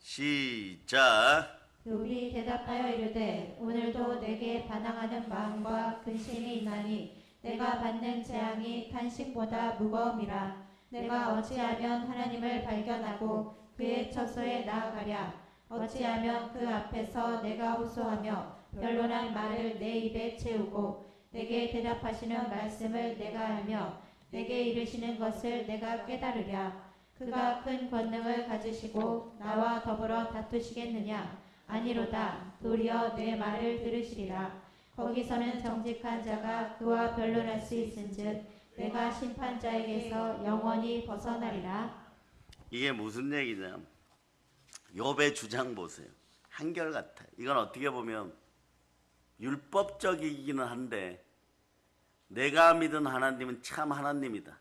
Speaker 1: 시작.
Speaker 2: 욥이 대답하여 이르되 오늘도 내게 반항하는 마음과 근심이 있나니 내가 받는 재앙이 탄식보다 무거움이라. 내가 어찌하면 하나님을 발견하고 그의 처소에 나아가랴. 어찌하면 그 앞에서 내가 호소하며 변론한 말을 내 입에 채우고 내게 대답하시는 말씀을 내가 알며 내게 이르시는 것을 내가 깨달으랴. 그가 큰 권능을 가지시고 나와 더불어 다투시겠느냐? 아니로다. 도리어 내 말을 들으시리라. 거기서는 정직한 자가 그와 변론할 수 있은즉 내가 심판자에게서 영원히 벗어나리라.
Speaker 1: 이게 무슨 얘기냐? 욥의 주장 보세요. 한결같아요. 이건 어떻게 보면 율법적이기는 한데 내가 믿은 하나님은 참 하나님이다.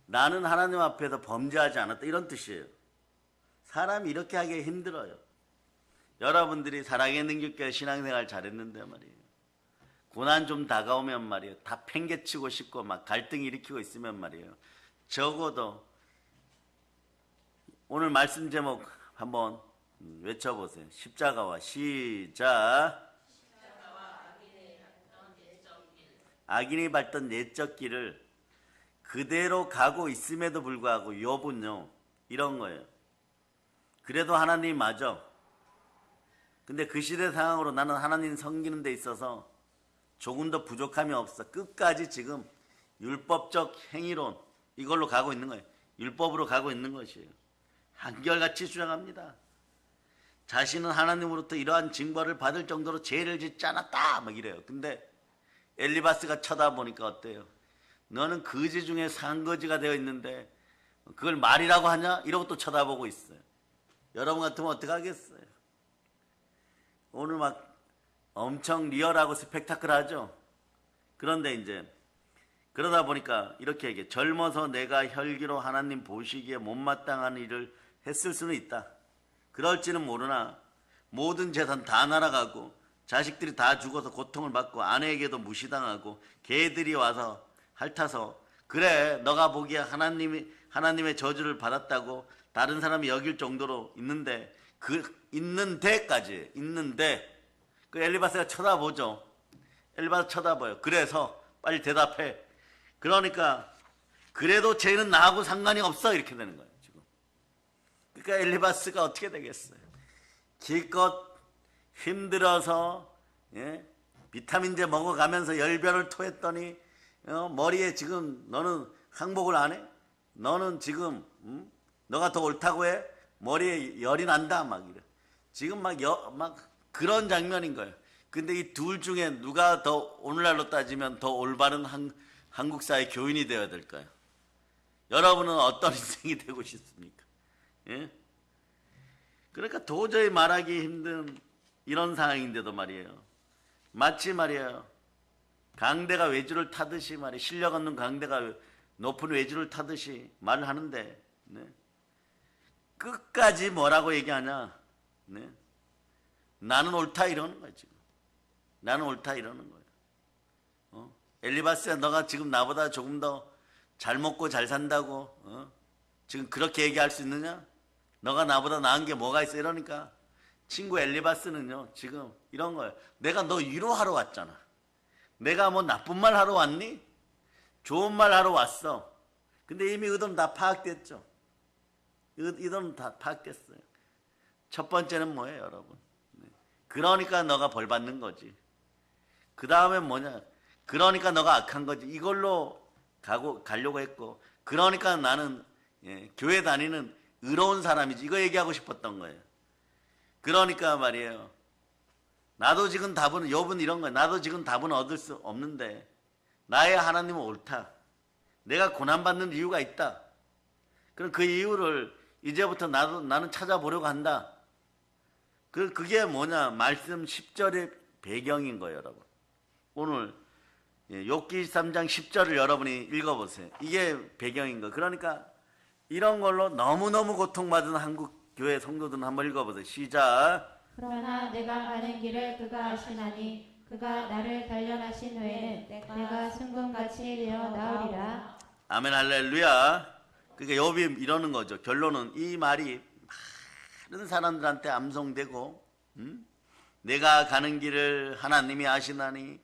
Speaker 1: 나는 하나님 앞에서 범죄하지 않았다. 이런 뜻이에요. 사람이 이렇게 하기 힘들어요. 여러분들이 사랑의 능력과 신앙생활 잘했는데 말이에요. 고난 좀 다가오면 말이에요. 다 팽개치고 싶고 막 갈등 일으키고 있으면 말이에요. 적어도 오늘 말씀 제목 한번 외쳐보세요. 십자가와 시작. 악인이 밟던 내적 길을 그대로 가고 있음에도 불구하고 욥은요 이런 거예요. 그래도 하나님 맞아. 근데 그 시대 상황으로 나는 하나님 섬기는 데 있어서 조금 더 부족함이 없어. 끝까지 지금 율법적 행위론 이걸로 가고 있는 거예요. 율법으로 가고 있는 것이에요. 한결같이 주장합니다. 자신은 하나님으로부터 이러한 징벌을 받을 정도로 죄를 짓지 않았다 막 이래요. 근데 엘리바스가 쳐다보니까 어때요? 너는 거지 중에 상거지가 되어 있는데 그걸 말이라고 하냐? 이러고 또 쳐다보고 있어요. 여러분 같으면 어떻게 하겠어요? 오늘 막 엄청 리얼하고 스펙타클하죠? 그런데 이제 그러다 보니까 이렇게 얘기해. 젊어서 내가 혈기로 하나님 보시기에 못마땅한 일을 했을 수는 있다. 그럴지는 모르나 모든 재산 다 날아가고 자식들이 다 죽어서 고통을 받고 아내에게도 무시당하고 개들이 와서 핥아서 그래 너가 보기에 하나님의 저주를 받았다고 다른 사람이 여길 정도로 있는데 있는데 그 엘리바스가 쳐다보죠. 엘리바스 쳐다봐요. 그래서 빨리 대답해. 그러니까 그래도 쟤는 나하고 상관이 없어 이렇게 되는 거예요 지금. 그러니까 엘리바스가 어떻게 되겠어요? 기껏 힘들어서 비타민제 먹어가면서 열변을 토했더니 머리에 지금 너는 항복을 안 해? 너는 지금 너가 더 옳다고 해? 머리에 열이 난다 막 이래. 지금 막 그런 장면인 거예요. 근데 이 둘 중에 누가 더 오늘날로 따지면 더 올바른 한국 사회 교인이 되어야 될까요? 여러분은 어떤 인생이 되고 싶습니까? 예? 그러니까 도저히 말하기 힘든 이런 상황인데도 말이에요. 마치 말이에요. 강대가 외주를 타듯이 말이에요. 실력 없는 강대가 높은 외주를 타듯이 말을 하는데 끝까지 뭐라고 얘기하냐? 나는 옳다 이러는 거야 지금. 나는 옳다 이러는 거야. 엘리바스야 너가 지금 나보다 조금 더 잘 먹고 잘 산다고 지금 그렇게 얘기할 수 있느냐? 너가 나보다 나은 게 뭐가 있어 이러니까 친구 엘리바스는요 지금 이런 거예요. 내가 너 위로하러 왔잖아. 내가 뭐 나쁜 말 하러 왔니? 좋은 말 하러 왔어. 근데 이미 의도는 다 파악됐죠. 의도는 다 파악됐어요. 첫 번째는 뭐예요 여러분? 그러니까 너가 벌 받는 거지. 그 다음에 뭐냐? 그러니까 너가 악한 거지. 이걸로 가려고 했고 그러니까 나는 교회 다니는 의로운 사람이지. 이거 얘기하고 싶었던 거예요. 그러니까 말이에요. 나도 지금 답은 욥은 이런 거야. 나도 지금 답은 얻을 수 없는데 나의 하나님은 옳다. 내가 고난받는 이유가 있다. 그럼 그 이유를 이제부터 나는 찾아보려고 한다. 그게 뭐냐? 말씀 10절의 배경인 거예요 여러분. 오늘 욥기 3장 10절을 여러분이 읽어보세요. 이게 배경인 거. 그러니까 이런 걸로 너무너무 고통받은 한국 교회 성도들은 한번 읽어보세요. 시작.
Speaker 2: 그러나 내가 가는 길을 그가 아시나니 그가 나를 단련하신 후에는 내가 순금같이 되어 나으리라.
Speaker 1: 아멘 할렐루야. 그러니까 욥이 이러는 거죠. 결론은 이 말이 많은 사람들한테 암송되고 내가 가는 길을 하나님이 아시나니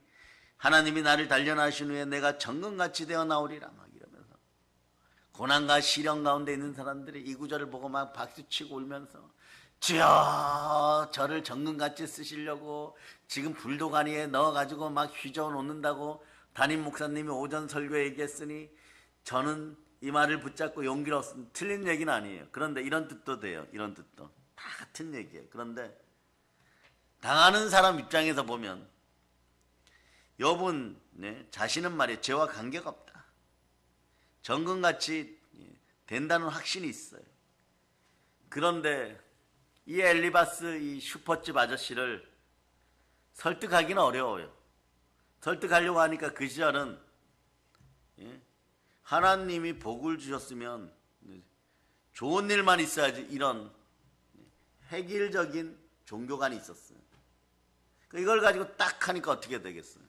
Speaker 1: 하나님이 나를 단련하신 후에 내가 정금같이 되어 나오리라 막 이러면서 고난과 시련 가운데 있는 사람들이 이 구절을 보고 막 박수치고 울면서 주여 저를 정금같이 쓰시려고 지금 불도가니에 넣어가지고 막 휘저어 놓는다고 담임 목사님이 오전 설교에 얘기했으니 저는 이 말을 붙잡고 용기를 얻습니다. 틀린 얘기는 아니에요. 그런데 이런 뜻도 돼요. 이런 뜻도 다 같은 얘기예요. 그런데 당하는 사람 입장에서 보면 욥은 자신은 말이에요. 죄와 관계가 없다. 정금같이 된다는 확신이 있어요. 그런데 이 엘리바스 이 슈퍼집 아저씨를 설득하기는 어려워요. 설득하려고 하니까 그 시절은 하나님이 복을 주셨으면 좋은 일만 있어야지 이런 획일적인 종교관이 있었어요. 이걸 가지고 딱 하니까 어떻게 되겠어요?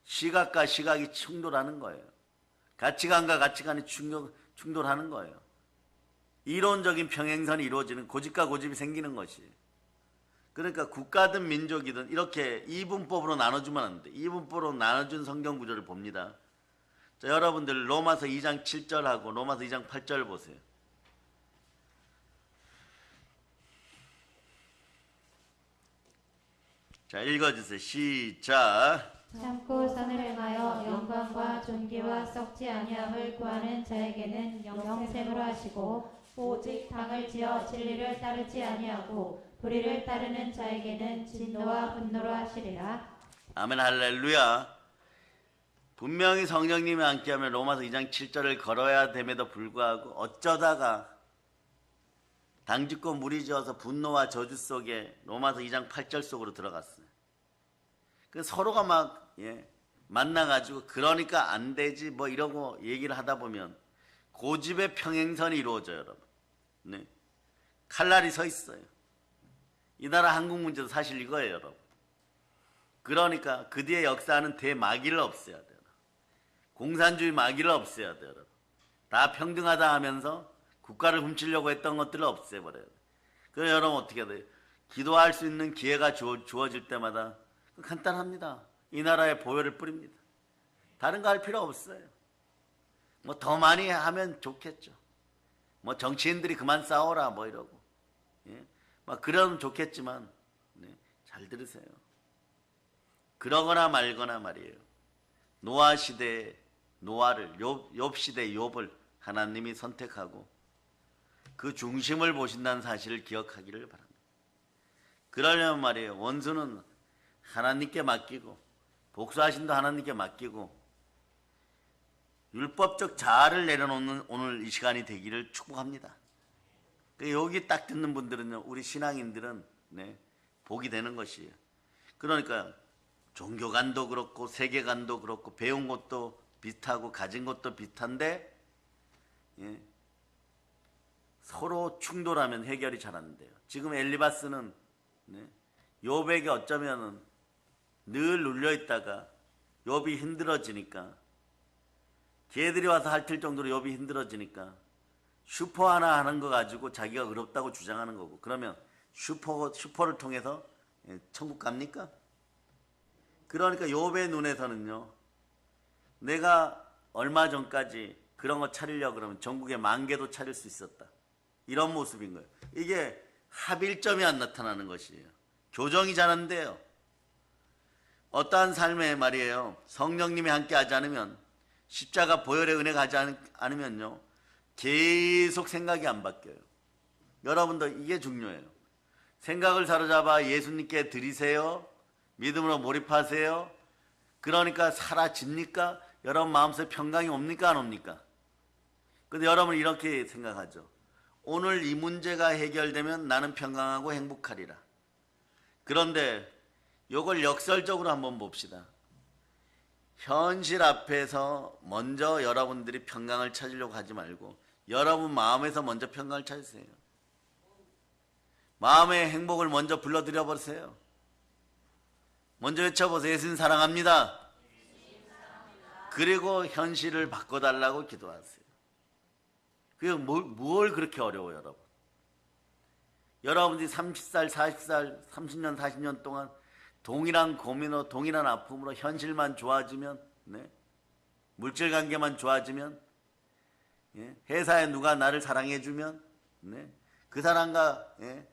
Speaker 1: 시각과 시각이 충돌하는 거예요. 가치관과 가치관이 충돌하는 거예요. 이론적인 평행선이 이루어지는 고집과 고집이 생기는 것이에요. 그러니까 국가든 민족이든 이렇게 이분법으로 나눠주면 안 돼. 이분법으로 나눠준 성경 구절을 봅니다. 자, 여러분들 로마서 2장 7절하고 로마서 2장 8절 보세요. 자, 읽어주세요. 시작.
Speaker 2: 참고 선을 행하여 영광과 존귀와 썩지 아니함을 구하는 자에게는 영생으로 하시고 오직 당을 지어 진리를 따르지 아니하고 불의를 따르는 자에게는 진노와 분노로 하시리라.
Speaker 1: 아멘 할렐루야. 분명히 성령님이 함께하면 로마서 2장 7절을 걸어야 됨에도 불구하고 어쩌다가 당짓고 무리지어서 분노와 저주 속에 로마서 2장 8절 속으로 들어갔어요. 그 서로가 막 만나가지고 그러니까 안 되지 뭐 이러고 얘기를 하다 보면 고집의 평행선이 이루어져요. 여러분. 네. 칼날이 서 있어요. 이 나라 한국 문제도 사실 이거예요. 여러분. 그러니까 그 뒤에 역사하는 대마귀를 없애야 돼요. 공산주의 마귀를 없애야 돼요. 여러분. 다 평등하다 하면서 국가를 훔치려고 했던 것들을 없애버려야 돼요. 그래서 여러분 어떻게 해야 돼요? 기도할 수 있는 기회가 주어질 때마다 간단합니다. 이 나라에 보혈을 뿌립니다. 다른 거 할 필요 없어요. 뭐 더 많이 하면 좋겠죠. 뭐 정치인들이 그만 싸워라 뭐 이러고 막 그러면 좋겠지만 잘 들으세요. 그러거나 말거나 말이에요. 노아 시대의 노아를 욥 시대의 욥을 하나님이 선택하고 그 중심을 보신다는 사실을 기억하기를 바랍니다. 그러려면 말이에요. 원수는 하나님께 맡기고 복수하신도 하나님께 맡기고 율법적 자아를 내려놓는 오늘 이 시간이 되기를 축복합니다. 여기 딱 듣는 분들은요, 우리 신앙인들은 복이 되는 것이에요. 그러니까 종교관도 그렇고 세계관도 그렇고 배운 것도 비슷하고 가진 것도 비슷한데 서로 충돌하면 해결이 잘 안 돼요. 지금 엘리바스는 욥에게 어쩌면은 늘 눌려있다가 욥이 힘들어지니까 걔들이 와서 핥을 정도로 욥이 힘들어지니까 슈퍼 하나 하는 거 가지고 자기가 의롭다고 주장하는 거고 그러면 슈퍼를 통해서 천국 갑니까? 그러니까 욥의 눈에서는요 내가 얼마 전까지 그런 거 차리려고 그러면 전국에 10,000개도 차릴 수 있었다. 이런 모습인 거예요. 이게 합일점이 안 나타나는 것이에요. 교정이 잘 안 돼요. 어떠한 삶에 말이에요. 성령님이 함께 하지 않으면 십자가 보혈의 은혜가 하지 않으면요. 계속 생각이 안 바뀌어요. 여러분도 이게 중요해요. 생각을 사로잡아 예수님께 드리세요. 믿음으로 몰입하세요. 그러니까 사라집니까? 여러분 마음속에 평강이 옵니까? 안 옵니까? 근데 여러분 이렇게 생각하죠. 오늘 이 문제가 해결되면 나는 평강하고 행복하리라. 그런데 이걸 역설적으로 한번 봅시다. 현실 앞에서 먼저 여러분들이 평강을 찾으려고 하지 말고 여러분 마음에서 먼저 평강을 찾으세요. 마음의 행복을 먼저 불러들여 보세요. 먼저 외쳐보세요. 예수님 사랑합니다. 그리고 현실을 바꿔달라고 기도하세요. 그게 뭘 그렇게 어려워요, 여러분? 여러분들이 30살, 40살, 30년, 40년 동안 동일한 고민으로 동일한 아픔으로 현실만 좋아지면 물질 관계만 좋아지면 예? 회사에 누가 나를 사랑해주면 네? 그 사람과 예?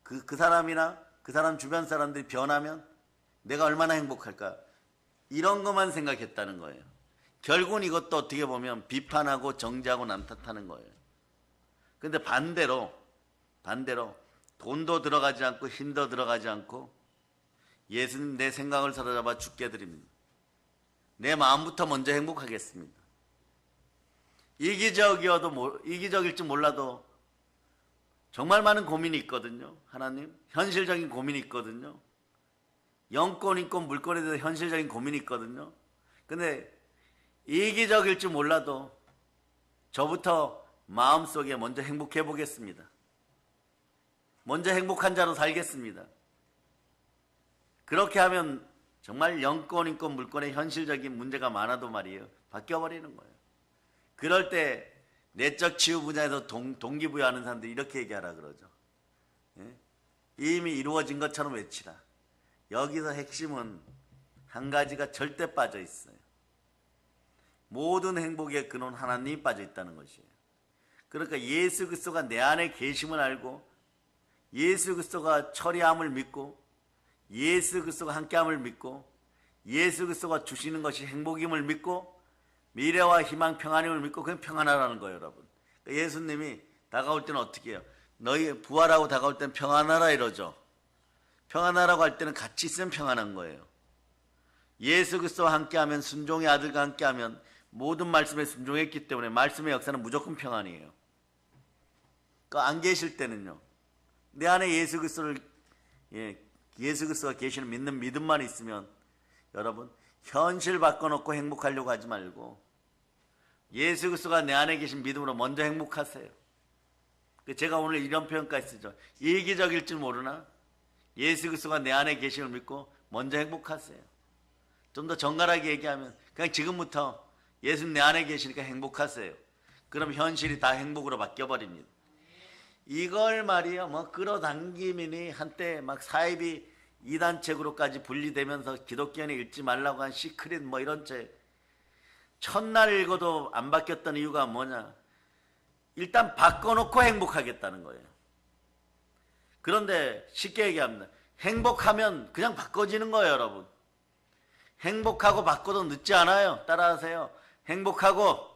Speaker 1: 그 사람이나 그 사람 주변 사람들이 변하면 내가 얼마나 행복할까? 이런 것만 생각했다는 거예요. 결국은 이것도 어떻게 보면 비판하고 정죄하고 남 탓하는 거예요. 근데 반대로 돈도 들어가지 않고 힘도 들어가지 않고 예수님 내 생각을 사로잡아 죽게 드립니다. 내 마음부터 먼저 행복하겠습니다. 이기적일지 몰라도 정말 많은 고민이 있거든요. 하나님, 현실적인 고민이 있거든요. 영권, 인권, 물권에 대해서 현실적인 고민이 있거든요. 근데 이기적일지 몰라도 저부터 마음속에 먼저 행복해 보겠습니다. 먼저 행복한 자로 살겠습니다. 그렇게 하면 정말 영권, 인권, 물권의 현실적인 문제가 많아도 말이에요. 바뀌어버리는 거예요. 그럴 때 내적 치유 분야에서 동기부여하는 사람들이 이렇게 얘기하라 그러죠. 예? 이미 이루어진 것처럼 외치라. 여기서 핵심은 한 가지가 절대 빠져 있어요. 모든 행복의 근원 하나님이 빠져 있다는 것이에요. 그러니까 예수 그리스도가 내 안에 계심을 알고 예수 그리스도가 처리함을 믿고 예수 그리스도가 함께함을 믿고 예수 그리스도가 주시는 것이 행복임을 믿고 미래와 희망 평안임을 믿고 그냥 평안하라는 거예요, 여러분. 그러니까 예수님이 다가올 때는 어떻게 해요? 너희 부활하고 다가올 때는 평안하라 이러죠. 평안하라고 할 때는 같이 있으면 평안한 거예요. 예수 그리스도와 함께하면 순종의 아들과 함께하면 모든 말씀에 순종했기 때문에 말씀의 역사는 무조건 평안이에요. 그러니까 안 계실 때는요. 내 안에 예수 그리스도를 예수 그리스도가 계시는 믿는 믿음만 있으면 여러분 현실 바꿔놓고 행복하려고 하지 말고 예수 그리스도가 내 안에 계신 믿음으로 먼저 행복하세요. 제가 오늘 이런 표현까지 쓰죠. 이기적일 줄 모르나 예수 그리스도가 내 안에 계심을 믿고 먼저 행복하세요. 좀 더 정갈하게 얘기하면 그냥 지금부터 예수님 내 안에 계시니까 행복하세요. 그럼 현실이 다 행복으로 바뀌어버립니다. 이걸 말이요 뭐 끌어당기면이 한때 막 사이비 이단책으로까지 분리되면서 기독교인이 읽지 말라고 한 시크릿 뭐 이런 책 첫날 읽어도 안 바뀌었던 이유가 뭐냐? 일단 바꿔놓고 행복하겠다는 거예요. 그런데 쉽게 얘기합니다. 행복하면 그냥 바꿔지는 거예요, 여러분. 행복하고 바꿔도 늦지 않아요. 따라하세요. 행복하고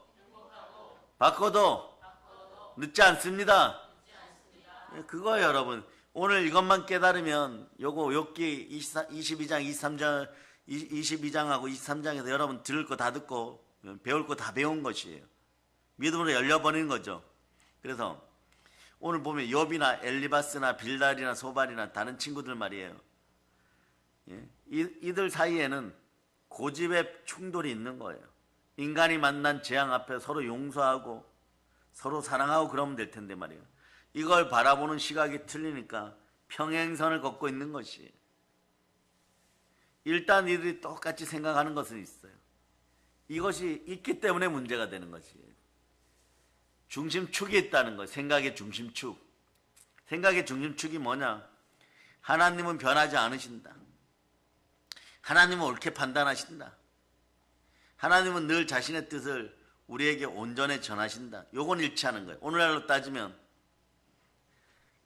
Speaker 1: 바꿔도 늦지 않습니다. 그거예요, 여러분. 오늘 이것만 깨달으면 요거 욥기 22장 22장하고 23장에서 여러분 들을 거 다 듣고 배울 거 다 배운 것이에요. 믿음으로 열려버리는 거죠. 그래서 오늘 보면 욥이나 엘리바스나 빌달이나 소발이나 다른 친구들 말이에요. 이들 사이에는 고집의 충돌이 있는 거예요. 인간이 만난 재앙 앞에 서로 용서하고 서로 사랑하고 그러면 될 텐데 말이에요. 이걸 바라보는 시각이 틀리니까 평행선을 걷고 있는 것이에요. 일단 이들이 똑같이 생각하는 것은 있어요. 이것이 있기 때문에 문제가 되는 것이에요. 중심축이 있다는 거예요. 생각의 중심축. 생각의 중심축이 뭐냐? 하나님은 변하지 않으신다. 하나님은 옳게 판단하신다. 하나님은 늘 자신의 뜻을 우리에게 온전히 전하신다. 요건 일치하는 거예요. 오늘날로 따지면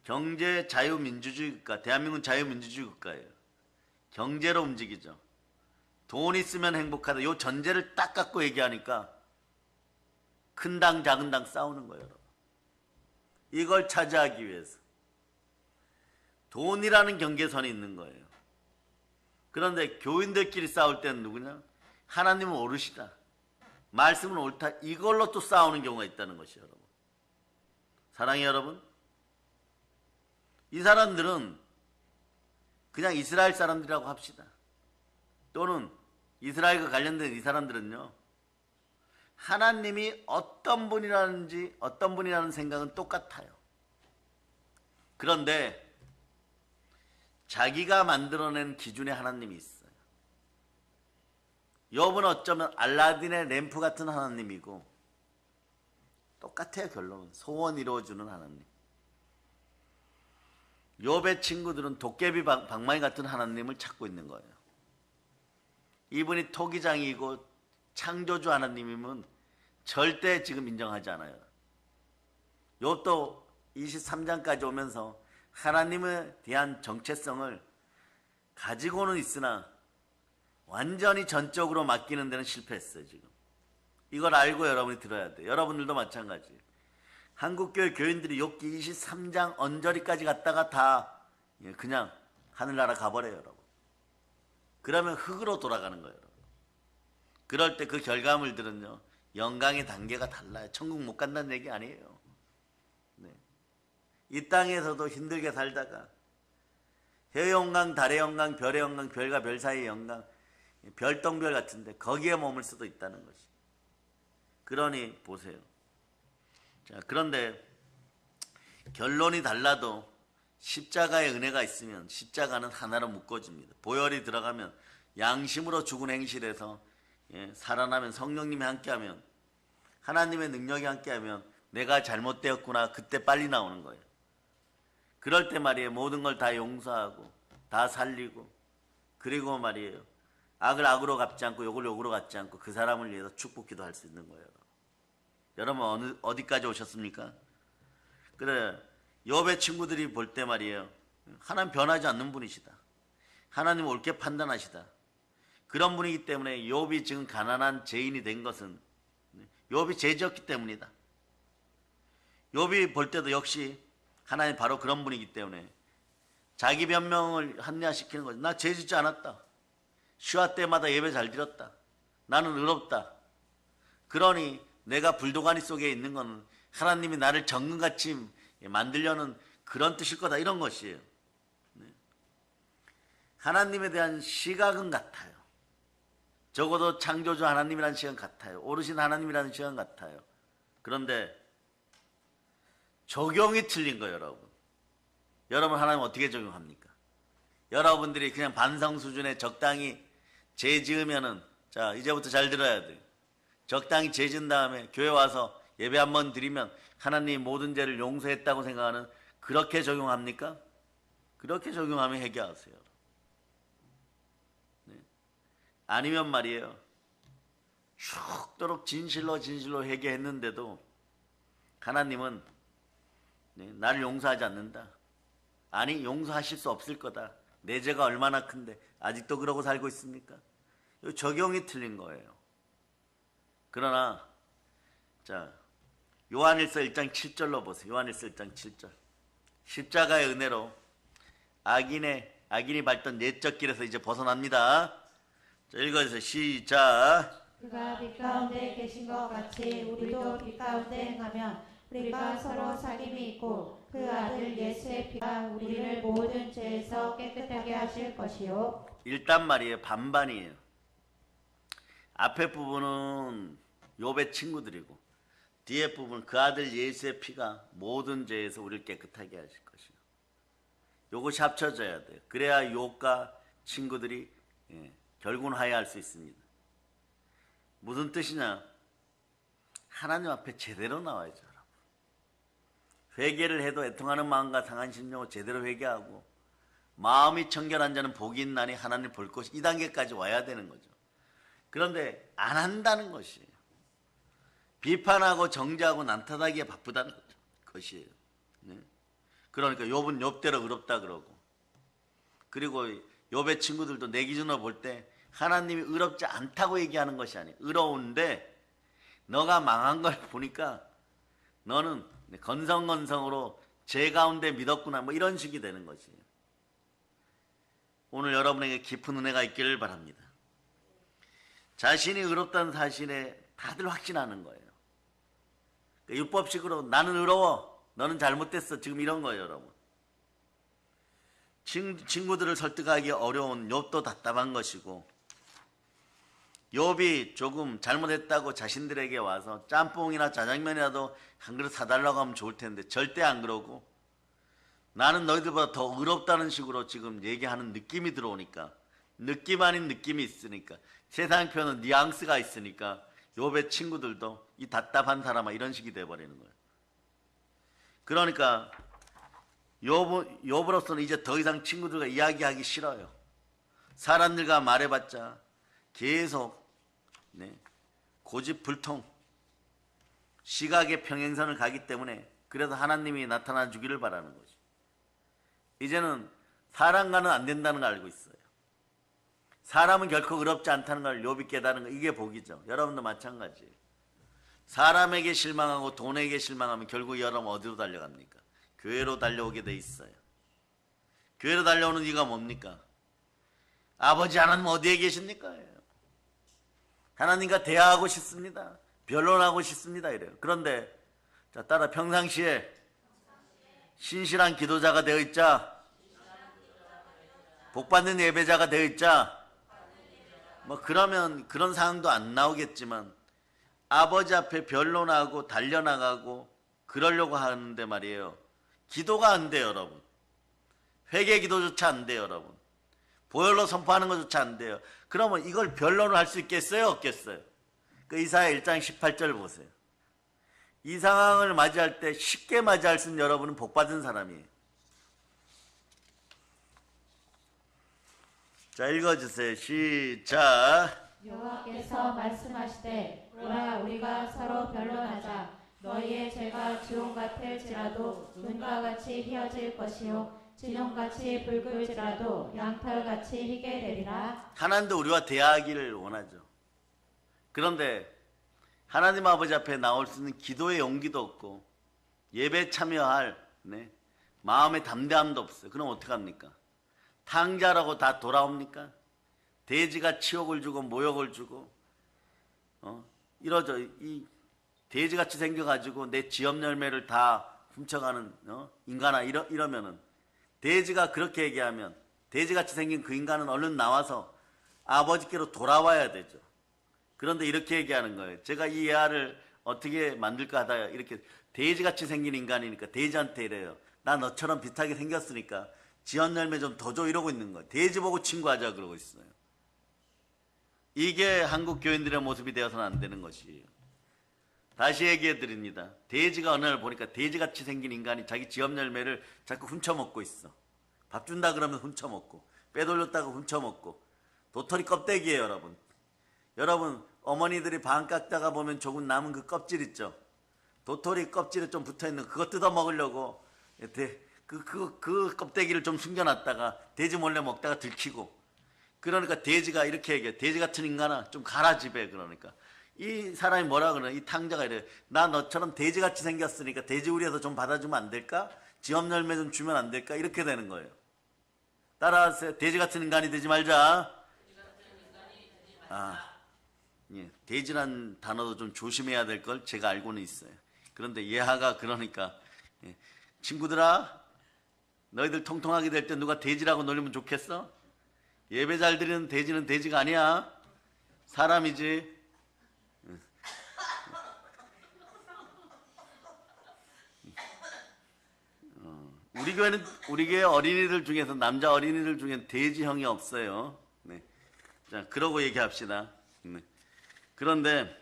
Speaker 1: 경제 자유민주주의 국가, 대한민국은 자유민주주의 국가예요. 경제로 움직이죠. 돈 있으면 행복하다. 요 전제를 딱 갖고 얘기하니까 큰 당 작은 당 싸우는 거예요. 여러분. 이걸 차지하기 위해서 돈이라는 경계선이 있는 거예요. 그런데 교인들끼리 싸울 때는 누구냐? 하나님은 옳으시다. 말씀은 옳다. 이걸로 또 싸우는 경우가 있다는 것이에요. 여러분. 사랑해요, 여러분. 이 사람들은 그냥 이스라엘 사람들이라고 합시다. 또는 이스라엘과 관련된 이 사람들은요. 하나님이 어떤 분이라는 생각은 똑같아요. 그런데 자기가 만들어낸 기준에 하나님이 있어요. 욥은 어쩌면 알라딘의 램프 같은 하나님이고 똑같아요. 결론은 소원 이루어주는 하나님. 욥의 친구들은 도깨비 방망이 같은 하나님을 찾고 있는 거예요. 이분이 토기장이고 창조주 하나님이면 절대 지금 인정하지 않아요. 욥도 23장까지 오면서 하나님에 대한 정체성을 가지고는 있으나 완전히 전적으로 맡기는 데는 실패했어요. 지금 이걸 알고 여러분이 들어야 돼요. 여러분들도 마찬가지예요. 한국교회 교인들이 욥기 23장 언저리까지 갔다가 다 그냥 하늘나라 가버려요. 여러분. 그러면 흙으로 돌아가는 거예요. 여러분. 그럴 때 그 결과물들은요, 영광의 단계가 달라요. 천국 못 간다는 얘기 아니에요. 네. 이 땅에서도 힘들게 살다가 해의 영광, 달의 영광, 별의 영광, 별과 별 사이의 영광, 별똥별 같은데 거기에 머물 수도 있다는 것이. 그러니 보세요. 자, 그런데 결론이 달라도 십자가의 은혜가 있으면 십자가는 하나로 묶어집니다. 보혈이 들어가면 양심으로 죽은 행실에서 살아나면 성령님이 함께하면 하나님의 능력이 함께하면 내가 잘못되었구나 그때 빨리 나오는 거예요. 그럴 때 말이에요. 모든 걸 다 용서하고 다 살리고 그리고 말이에요. 악을 악으로 갚지 않고 욕을 욕으로 갚지 않고 그 사람을 위해서 축복 기도할 수 있는 거예요. 여러분 어디까지 오셨습니까? 그래 욥의 친구들이 볼 때 말이에요. 하나님 변하지 않는 분이시다. 하나님 옳게 판단하시다. 그런 분이기 때문에 욥이 지금 가난한 죄인이 된 것은 욥이 죄지었기 때문이다. 욥이 볼 때도 역시 하나님 바로 그런 분이기 때문에 자기 변명을 합리화시키는 거죠. 나 죄짓지 않았다. 시화 때마다 예배 잘 드렸다. 나는 의롭다. 그러니 내가 불도가니 속에 있는 건 하나님이 나를 정금같이 만들려는 그런 뜻일 거다. 이런 것이에요. 하나님에 대한 시각은 같아요. 적어도 창조주 하나님이라는 시각 같아요. 오르신 하나님이라는 시각 같아요. 그런데 적용이 틀린 거예요. 여러분. 여러분 하나님 어떻게 적용합니까? 여러분들이 그냥 반성 수준에 적당히 죄 지으면은 자 이제부터 잘 들어야 돼요. 적당히 죄 지은 다음에 교회 와서 예배 한번 드리면 하나님 모든 죄를 용서했다고 생각하는 그렇게 적용합니까? 그렇게 적용하면 회개하세요. 네. 아니면 말이에요. 죽도록 진실로 회개했는데도 하나님은 나를 용서하지 않는다. 아니 용서하실 수 없을 거다. 내 죄가 얼마나 큰데 아직도 그러고 살고 있습니까? 적용이 틀린 거예요. 그러나 자 요한일서 1장 7절로 보세요. 요한일서 1장 7절. 십자가의 은혜로 악인이 밟던 내적 길에서 이제 벗어납니다. 자, 읽어주세요. 시작.
Speaker 2: 그가 빛 가운데 계신 것 같이 우리도 빛 가운데 행하면 우리가 서로 사귐이 있고 그 아들 예수의 피가 우리를 모든 죄에서 깨끗하게 하실 것이요.
Speaker 1: 일단 말이에요. 반반이에요. 앞에 부분은 욥의 친구들이고 뒤에 부분은 그 아들 예수의 피가 모든 죄에서 우리를 깨끗하게 하실 것이요. 요것이 합쳐져야 돼요. 그래야 욥과 친구들이 결국은 화해할 수 있습니다. 무슨 뜻이냐? 하나님 앞에 제대로 나와야죠. 여러분. 회개를 해도 애통하는 마음과 상한 심령으로 제대로 회개하고 마음이 청결한 자는 복이 있나니 하나님 볼 것이 이 단계까지 와야 되는 거죠. 그런데 안 한다는 것이에요. 비판하고 정죄하고 난타하기에 바쁘다는 것이에요. 네. 그러니까 욥은 욥대로 의롭다 그러고 그리고 욥의 친구들도 내 기준으로 볼 때 하나님이 의롭지 않다고 얘기하는 것이 아니에요. 의로운데 너가 망한 걸 보니까 너는 건성건성으로 죄 가운데 믿었구나 뭐 이런 식이 되는 것이에요. 오늘 여러분에게 깊은 은혜가 있기를 바랍니다. 자신이 의롭다는 사실에 다들 확신하는 거예요. 율법식으로 나는 의로워 너는 잘못됐어 지금 이런 거예요. 여러분. 친구들을 설득하기 어려운 욥도 답답한 것이고 욥이 조금 잘못했다고 자신들에게 와서 짬뽕이나 짜장면이라도 한 그릇 사달라고 하면 좋을 텐데 절대 안 그러고 나는 너희들보다 더 의롭다는 식으로 지금 얘기하는 느낌이 들어오니까 느낌 아닌 느낌이 있으니까 세상 표현은 뉘앙스가 있으니까 욥의 친구들도 이 답답한 사람아 이런 식이 돼버리는 거예요. 그러니까 욥으로서는 이제 더 이상 친구들과 이야기하기 싫어요. 사람들과 말해봤자 계속 고집불통 시각의 평행선을 가기 때문에 그래서 하나님이 나타나 주기를 바라는 거죠. 이제는 사람과는 안 된다는 걸 알고 있어요. 사람은 결코 의롭지 않다는 걸 욥이 깨달은 거, 이게 복이죠. 여러분도 마찬가지예요. 사람에게 실망하고 돈에게 실망하면 결국 여러분 어디로 달려갑니까? 교회로 달려오게 돼 있어요. 교회로 달려오는 이유가 뭡니까? 아버지 하나님 어디에 계십니까? 하나님과 대화하고 싶습니다. 변론하고 싶습니다. 이래요. 그런데 자, 따라 평상시에 신실한 기도자가 되어 있자, 복받는 예배자가 되어 있자, 뭐 그러면 그런 상황도 안 나오겠지만 아버지 앞에 변론하고 달려나가고 그러려고 하는데 말이에요. 기도가 안 돼요, 여러분. 회개 기도조차 안 돼요, 여러분. 보혈로 선포하는 것조차 안 돼요. 그러면 이걸 변론을 할 수 있겠어요, 없겠어요? 그 이사야 1장 18절 보세요. 이 상황을 맞이할 때 쉽게 맞이할 수 있는 여러분은 복받은 사람이에요. 자, 읽어주세요. 시작.
Speaker 2: 여호와께서 말씀하시되 오라 우리가 서로 변론하자. 너희의 죄가 주홍 같을지라도 눈과 같이 희어질 것이요 진홍같이 붉을지라도 양털같이 희게 되리라.
Speaker 1: 하나님도 우리와 대화하기를 원하죠. 그런데 하나님 아버지 앞에 나올 수 있는 기도의 용기도 없고 예배에 참여할 마음의 담대함도 없어요. 그럼 어떡합니까? 탕자라고 다 돌아옵니까? 돼지가 치욕을 주고 모욕을 주고 이러죠. 이 돼지같이 생겨가지고 내 지업 열매를 다 훔쳐가는 인간아 이러면은 돼지가 그렇게 얘기하면 돼지같이 생긴 그 인간은 얼른 나와서 아버지께로 돌아와야 되죠. 그런데 이렇게 얘기하는 거예요. 제가 이 애아를 어떻게 만들까 하다가 이렇게 돼지같이 생긴 인간이니까 돼지한테 이래요. 나 너처럼 비슷하게 생겼으니까 지연 열매 좀 더 줘 이러고 있는 거예요. 돼지 보고 친구하자 그러고 있어요. 이게 한국 교인들의 모습이 되어서는 안 되는 것이에요. 다시 얘기해 드립니다. 돼지가 어느 날 보니까 돼지같이 생긴 인간이 자기 지업 열매를 자꾸 훔쳐먹고 있어. 밥 준다 그러면 훔쳐먹고 빼돌렸다고 훔쳐먹고 도토리 껍데기예요, 여러분. 여러분 어머니들이 반 깎다가 보면 조금 남은 그 껍질 있죠. 도토리 껍질에 좀 붙어있는 그거 뜯어 먹으려고 그 껍데기를 좀 숨겨놨다가 돼지 몰래 먹다가 들키고, 그러니까 돼지가 이렇게 얘기해. 돼지 같은 인간아 좀 가라 집에. 그러니까 이 사람이 뭐라 그러나, 이 탕자가 이래. 나 너처럼 돼지같이 생겼으니까 돼지우리에서 좀 받아주면 안 될까? 지업 열매 좀 주면 안 될까? 이렇게 되는 거예요. 따라하세요. 돼지 같은 인간이 되지 말자. 예, 돼지란 단어도 좀 조심해야 될 걸 제가 알고는 있어요. 그런데 예하가 그러니까 친구들아, 너희들 통통하게 될 때 누가 돼지라고 놀리면 좋겠어? 예배 잘 드리는 돼지는 돼지가 아니야. 사람이지. 우리 교회 어린이들 중에서 남자 어린이들 중엔 돼지형이 없어요. 네. 자, 그러고 얘기합시다. 네. 그런데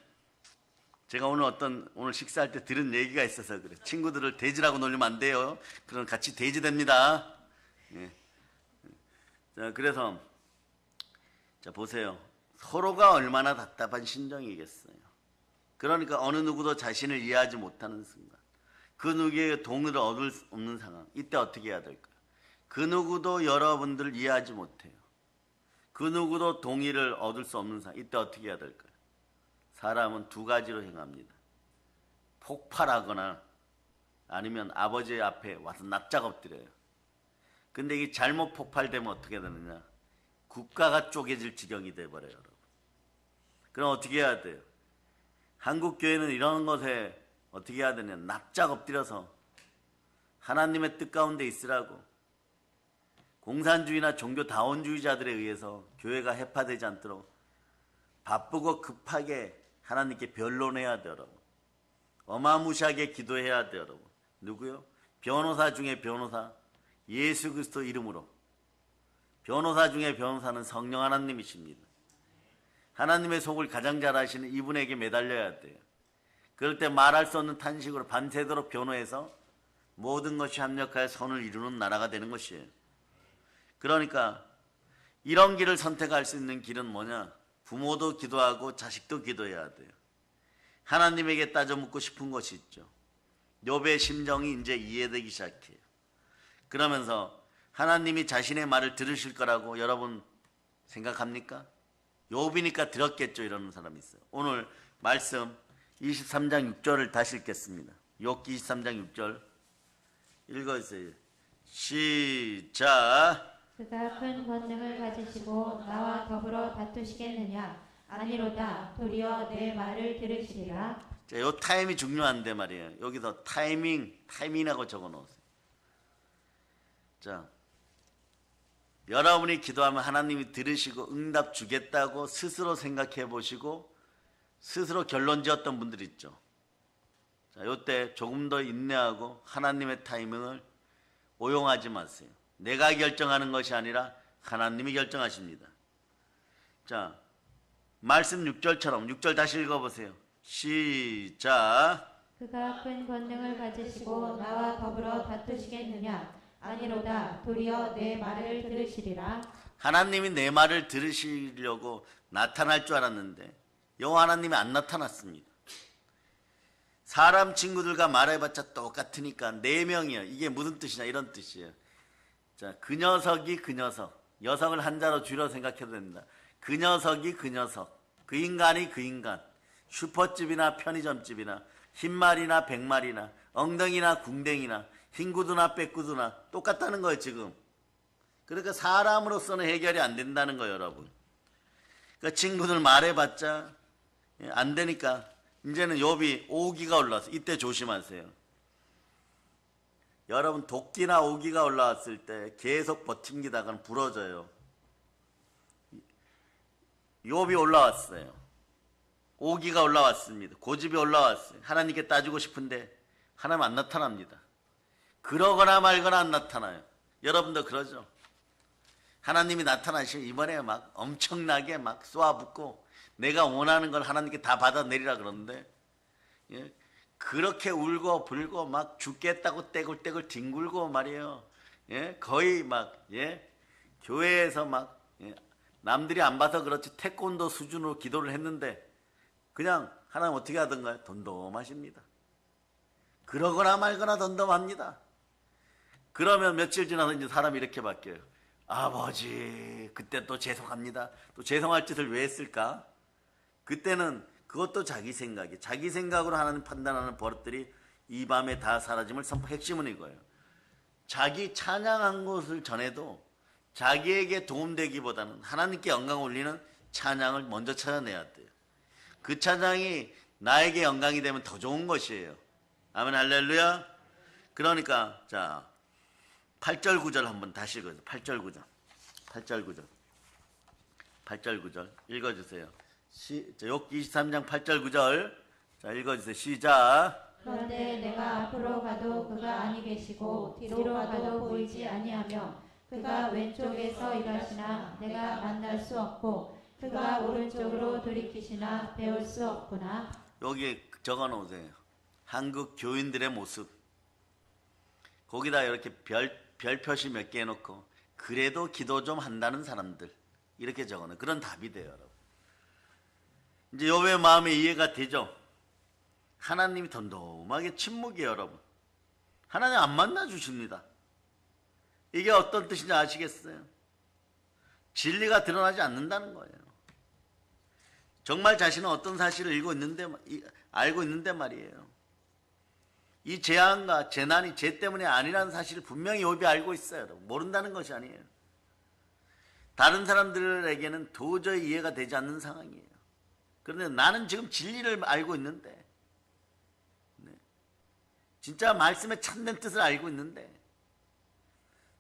Speaker 1: 제가 오늘 식사할 때 들은 얘기가 있어서 그래. 친구들을 돼지라고 놀리면 안 돼요. 그럼 같이 돼지 됩니다. 네. 자, 그래서 자 보세요. 서로가 얼마나 답답한 심정이겠어요. 그러니까 어느 누구도 자신을 이해하지 못하는 순간, 그 누구의 동의를 얻을 수 없는 상황, 이때 어떻게 해야 될까요? 그 누구도 여러분들을 이해하지 못해요. 그 누구도 동의를 얻을 수 없는 상황, 이때 어떻게 해야 될까요? 사람은 두 가지로 행합니다. 폭발하거나 아니면 아버지 앞에 와서 납작 엎드려요. 근데 이게 잘못 폭발되면 어떻게 되느냐? 국가가 쪼개질 지경이 돼버려요, 여러분. 그럼 어떻게 해야 돼요? 한국 교회는 이런 것에 어떻게 해야 되냐? 납작 엎드려서 하나님의 뜻 가운데 있으라고. 공산주의나 종교다원주의자들에 의해서 교회가 해파되지 않도록 바쁘고 급하게 하나님께 변론해야 돼요, 여러분. 어마무시하게 기도해야 돼요, 여러분. 누구요? 변호사 중에 변호사, 예수 그리스도 이름으로. 변호사 중에 변호사는 성령 하나님이십니다. 하나님의 속을 가장 잘 아시는 이분에게 매달려야 돼요. 그럴 때 말할 수 없는 탄식으로 밤새도록 변호해서 모든 것이 합력하여 선을 이루는 나라가 되는 것이에요. 그러니까 이런 길을 선택할 수 있는 길은 뭐냐? 부모도 기도하고 자식도 기도해야 돼요. 하나님에게 따져 묻고 싶은 것이 있죠. 욥의 심정이 이제 이해되기 시작해요. 그러면서 하나님이 자신의 말을 들으실 거라고 여러분 생각합니까? 욥이니까 들었겠죠. 이러는 사람이 있어요. 오늘 말씀 23장 6절을 다시 읽겠습니다. 욥기 23장 6절 읽어주세요. 시작.
Speaker 2: 그가 큰 권능을 가지시고 나와 더불어 다투시겠느냐? 아니로다. 도리어 내 말을 들으시리라.
Speaker 1: 자, 요 타임이 중요한데 말이에요. 여기서 타이밍이라고 적어 놓으세요. 자, 여러분이 기도하면 하나님이 들으시고 응답 주겠다고 스스로 생각해 보시고 스스로 결론 지었던 분들 있죠. 자, 요때 조금 더 인내하고 하나님의 타이밍을 오용하지 마세요. 내가 결정하는 것이 아니라 하나님이 결정하십니다. 자, 말씀 6절처럼 6절 다시 읽어보세요. 시작.
Speaker 2: 그가 큰 권능을 가지시고 나와 더불어 다투시겠느냐? 아니로다. 도리어 내 말을 들으시리라.
Speaker 1: 하나님이 내 말을 들으시려고 나타날 줄 알았는데 여호와 하나님이 안 나타났습니다. 사람 친구들과 말해봤자 똑같으니까 4명이에요. 이게 무슨 뜻이냐 이런 뜻이에요. 자, 그 녀석이 그 녀석, 녀석을 한자로 줄여 생각해도 됩니다. 그 녀석이 그 녀석, 그 인간이 그 인간, 슈퍼집이나 편의점집이나 흰말이나 백말이나 엉덩이나 궁뎅이나 흰구두나 빼구두나 똑같다는 거예요 지금. 그러니까 사람으로서는 해결이 안 된다는 거예요 여러분. 그러니까 친구들 말해봤자 안 되니까 이제는 욥이 오기가 올라왔어. 이때 조심하세요. 여러분 도끼나 오기가 올라왔을 때 계속 버팅기다가는 부러져요. 욥이 올라왔어요. 오기가 올라왔습니다. 고집이 올라왔어요. 하나님께 따지고 싶은데 하나님 안 나타납니다. 그러거나 말거나 안 나타나요. 여러분도 그러죠? 하나님이 나타나시면 이번에 막 엄청나게 막 쏘아붙고 내가 원하는 걸 하나님께 다 받아내리라 그러는데 예? 그렇게 울고 불고 막 죽겠다고 떼굴떼굴 뒹굴고 말이에요. 예? 거의 막 예? 교회에서 막 예? 남들이 안 봐서 그렇지 태권도 수준으로 기도를 했는데 그냥 하나님 어떻게 하던가요? 덤덤하십니다. 그러거나 말거나 덤덤합니다. 그러면 며칠 지나서 이제 사람이 이렇게 바뀌어요. 아버지 그때 또 죄송합니다. 또 죄송할 짓을 왜 했을까? 그때는 그것도 자기 생각이 자기 생각으로 하나님 판단하는 버릇들이 이 밤에 다 사라짐을 핵심은 이거예요. 자기 찬양한 것을 전해도 자기에게 도움되기보다는 하나님께 영광 올리는 찬양을 먼저 찾아내야 돼요. 그 찬양이 나에게 영광이 되면 더 좋은 것이에요. 아멘 할렐루야. 그러니까 자 8절 9절 한번 다시 읽어요. 8절 9절 8절 9절 8절 9절 읽어주세요. 욥기 23장 8절 9절 자 읽어주세요. 시작.
Speaker 2: 그런데 내가 앞으로 가도 그가 아니 계시고 뒤로 가도 보이지 아니하며 그가 왼쪽에서 일하시나 내가 만날 수 없고 그가 오른쪽으로 돌이키시나 배울 수 없구나.
Speaker 1: 여기 적어 놓으세요. 한국 교인들의 모습. 거기다 이렇게 별표시 몇 개 해놓고 그래도 기도 좀 한다는 사람들 이렇게 적어놓은 그런 답이 돼요 여러분. 이제 욥의 마음에 이해가 되죠. 하나님이 덤덤하게 침묵이에요 여러분. 하나님 안 만나주십니다. 이게 어떤 뜻인지 아시겠어요? 진리가 드러나지 않는다는 거예요. 정말 자신은 어떤 사실을 알고 있는데 말이에요. 이 재앙과 재난이 쟤 때문에 아니라는 사실을 분명히 욥이 알고 있어요. 여러분. 모른다는 것이 아니에요. 다른 사람들에게는 도저히 이해가 되지 않는 상황이에요. 그런데 나는 지금 진리를 알고 있는데 진짜 말씀의 참된 뜻을 알고 있는데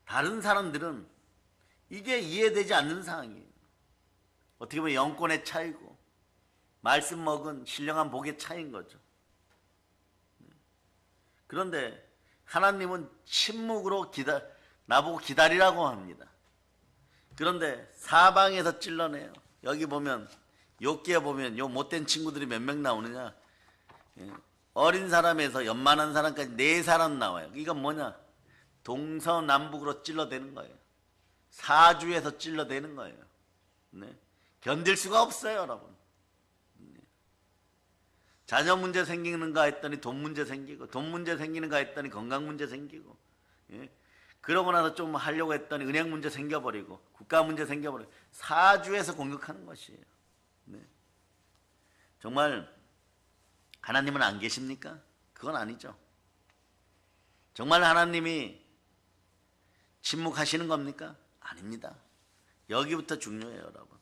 Speaker 1: 다른 사람들은 이게 이해되지 않는 상황이에요. 어떻게 보면 영권의 차이고 말씀 먹은 신령한 복의 차이인 거죠. 그런데 하나님은 침묵으로 나보고 기다리라고 합니다. 그런데 사방에서 찔러내요. 여기 보면 욥기에 보면 요 못된 친구들이 몇 명 나오느냐. 어린 사람에서 연만한 사람까지 4사람 나와요. 이건 뭐냐. 동서남북으로 찔러대는 거예요. 사주에서 찔러대는 거예요. 네. 견딜 수가 없어요 여러분. 네. 자녀 문제 생기는가 했더니 돈 문제 생기고, 돈 문제 생기는가 했더니 건강 문제 생기고, 예? 그러고 나서 좀 하려고 했더니 은행 문제 생겨버리고, 국가 문제 생겨버리고, 사주에서 공격하는 것이에요. 네. 정말 하나님은 안 계십니까? 그건 아니죠. 정말 하나님이 침묵하시는 겁니까? 아닙니다. 여기부터 중요해요, 여러분.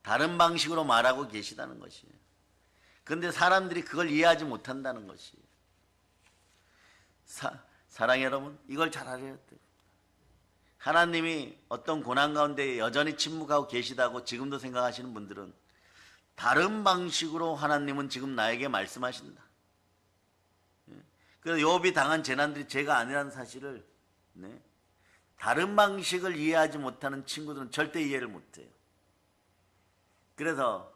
Speaker 1: 다른 방식으로 말하고 계시다는 것이에요. 그런데 사람들이 그걸 이해하지 못한다는 것이에요. 사랑해 여러분, 이걸 잘 알아야 돼요. 하나님이 어떤 고난 가운데 여전히 침묵하고 계시다고 지금도 생각하시는 분들은 다른 방식으로 하나님은 지금 나에게 말씀하신다. 그래서 욥이 당한 재난들이 죄가 아니라는 사실을, 네, 다른 방식을 이해하지 못하는 친구들은 절대 이해를 못해요. 그래서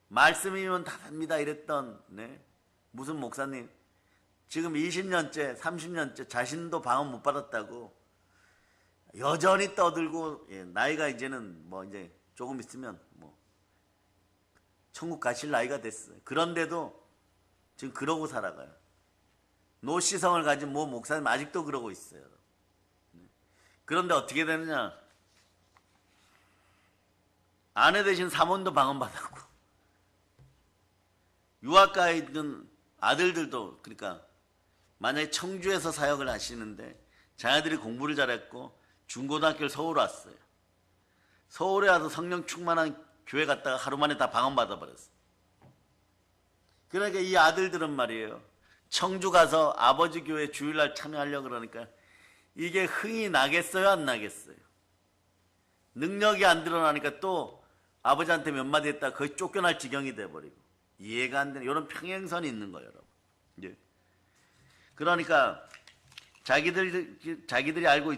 Speaker 1: 말씀이면 다 됩니다 이랬던, 네, 무슨 목사님 지금 20년째 30년째 자신도 방언 못 받았다고 여전히 떠들고, 예, 나이가 이제는 뭐 이제 조금 있으면 뭐 천국 가실 나이가 됐어요. 그런데도 지금 그러고 살아가요. 노시성을 가진 모 목사님 아직도 그러고 있어요. 그런데 어떻게 되느냐, 아내 대신 사모님도 방언 받았고, 유학가에 있는 아들들도, 그러니까 만약에 청주에서 사역을 하시는데 자녀들이 공부를 잘했고 중고등학교를 서울 왔어요. 서울에 와서 성령 충만한 교회 갔다가 하루 만에 다 방언 받아버렸어요. 그러니까 이 아들들은 말이에요, 청주 가서 아버지 교회 주일날 참여하려고 그러니까 이게 흥이 나겠어요, 안 나겠어요? 능력이 안 드러나니까 또 아버지한테 몇 마디 했다가 거의 쫓겨날 지경이 돼버리고, 이해가 안 되는 이런 평행선이 있는 거예요, 여러분. 예. 그러니까 자기들이 알고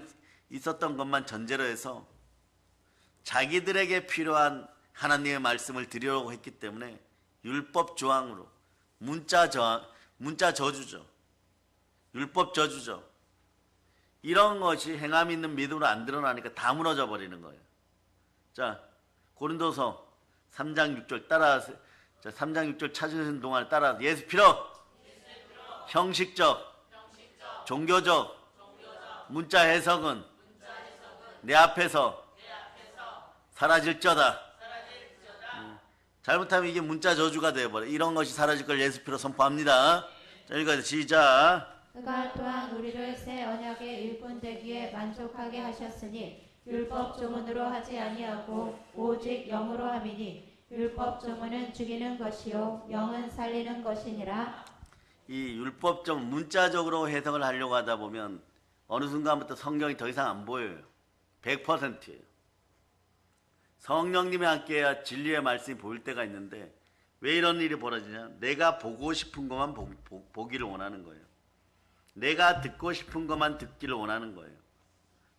Speaker 1: 있었던 것만 전제로 해서 자기들에게 필요한 하나님의 말씀을 드리려고 했기 때문에 율법 조항으로 문자 저주죠. 율법 저주죠. 이런 것이 행함 있는 믿음으로 안 드러나니까 다 무너져 버리는 거예요. 자, 고린도서 3장 6절 따라하세요. 자, 3장 6절 찾으시는 동안 따라, 예수 필요, 형식적, 종교적, 문자 해석은 내 앞에서 사라질저다. 잘못하면 이게 문자 저주가 되어버려. 이런 것이 사라질 걸 예수 피로 선포합니다. 자, 읽어요. 시작.
Speaker 2: 그가 또한 우리를 새 언약의 일꾼 되기에 만족하게 하셨으니 율법 조문으로 하지 아니하고 오직 영으로 함이니 율법 조문은 죽이는 것이요 영은 살리는 것이니라.
Speaker 1: 이 율법적 문자적으로 해석을 하려고 하다 보면 어느 순간부터 성경이 더 이상 안 보여요. 100%예요. 성령님이 함께해야 진리의 말씀이 보일 때가 있는데 왜 이런 일이 벌어지냐? 내가 보고 싶은 것만 보기를 원하는 거예요. 내가 듣고 싶은 것만 듣기를 원하는 거예요.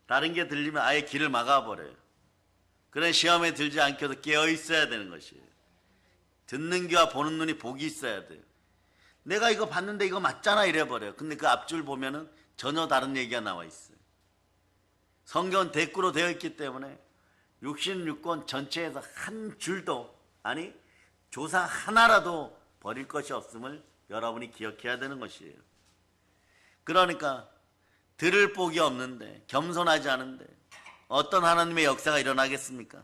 Speaker 1: 다른 게 들리면 아예 길을 막아버려요. 그런 시험에 들지 않게 해서 깨어 있어야 되는 것이에요. 듣는 귀와 보는 눈이 복이 있어야 돼요. 내가 이거 봤는데 이거 맞잖아 이래버려요. 근데 그 앞줄 보면은 전혀 다른 얘기가 나와 있어요. 성경은 대꾸로 되어 있기 때문에 66권 전체에서 한 줄도, 아니 조사 하나라도 버릴 것이 없음을 여러분이 기억해야 되는 것이에요. 그러니까 들을 복이 없는데, 겸손하지 않은데 어떤 하나님의 역사가 일어나겠습니까?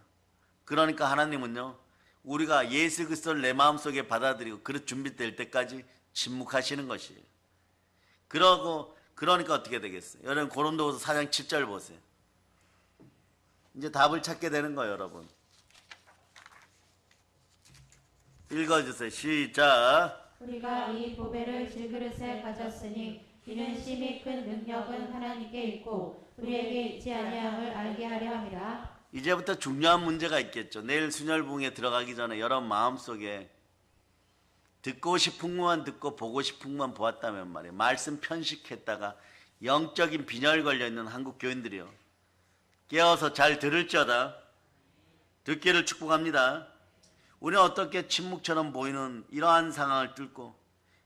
Speaker 1: 그러니까 하나님은요, 우리가 예수 그리스도를 내 마음속에 받아들이고 그릇 준비될 때까지 침묵하시는 것이에요. 그러니까 어떻게 되겠어요? 여러분 고린도후서 4장 7절 보세요. 이제 답을 찾게 되는 거예요, 여러분. 읽어주세요. 시작.
Speaker 2: 우리가 이 보배를 질그릇에 가졌으니 이는 심히 큰 능력은 하나님께 있고 우리에게 있지 아니함을 알게 하려 함이라.
Speaker 1: 이제부터 중요한 문제가 있겠죠. 내일 순혈붕에 들어가기 전에 여러분 마음속에 듣고 싶은 것만 듣고 보고 싶은 것만 보았다면 말이에요. 말씀 편식했다가 영적인 빈혈 걸려있는 한국 교인들이요, 깨어서 잘 들을지어다. 듣기를 축복합니다. 우리는 어떻게 침묵처럼 보이는 이러한 상황을 뚫고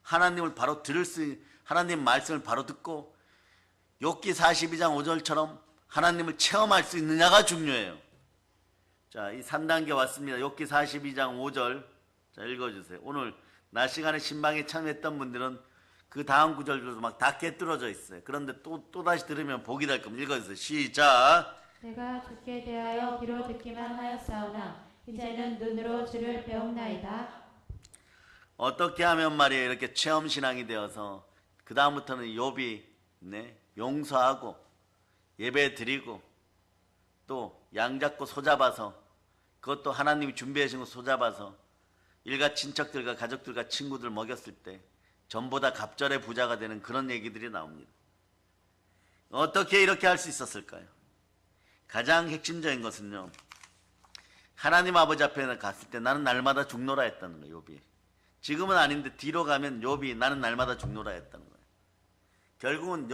Speaker 1: 하나님을 바로 하나님 말씀을 바로 듣고 욥기 42장 5절처럼 하나님을 체험할 수 있느냐가 중요해요. 자, 이 3단계 왔습니다. 욥기 42장 5절. 자, 읽어주세요. 오늘 낮 시간에 신방에 참여했던 분들은 그 다음 구절들도 막 다 깨뚫어져 있어요. 그런데 또 다시 들으면 복이 될 겁니다. 읽어주세요. 시작.
Speaker 2: 내가 주께 대하여 귀로 듣기만 하였사오나 이제는 눈으로 주를 배움나이다.
Speaker 1: 어떻게 하면 말이에요. 이렇게 체험신앙이 되어서 그 다음부터는 욥이 용서하고 예배 드리고 또 양 잡고 소잡아서 그것도 하나님이 준비해 주신 거 소잡아서 일가 친척들과 가족들과 친구들 먹였을 때 전보다 갑절의 부자가 되는 그런 얘기들이 나옵니다. 어떻게 이렇게 할 수 있었을까요? 가장 핵심적인 것은요. 하나님 아버지 앞에 갔을 때 나는 날마다 죽노라 했다는 거예요. 욥이. 지금은 아닌데 뒤로 가면 욥이 나는 날마다 죽노라 했다는 거예요. 결국은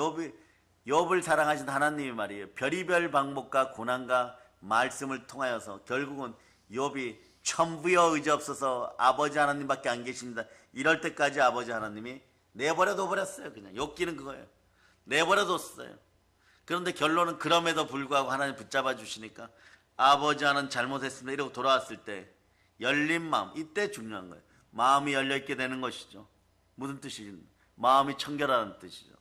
Speaker 1: 욥을 사랑하신 하나님이 말이에요. 별의별 방법과 고난과 말씀을 통하여서 결국은 욥이 천부여 의지없어서 아버지 하나님밖에 안 계십니다. 이럴 때까지 아버지 하나님이 내버려둬 버렸어요. 그냥 욥기는 그거예요. 내버려뒀어요. 그런데 결론은 그럼에도 불구하고 하나님 붙잡아 주시니까 아버지 하나님 잘못했습니다. 이러고 돌아왔을 때 열린 마음, 이때 중요한 거예요. 마음이 열려있게 되는 것이죠. 무슨 뜻이죠? 마음이 청결하다는 뜻이죠.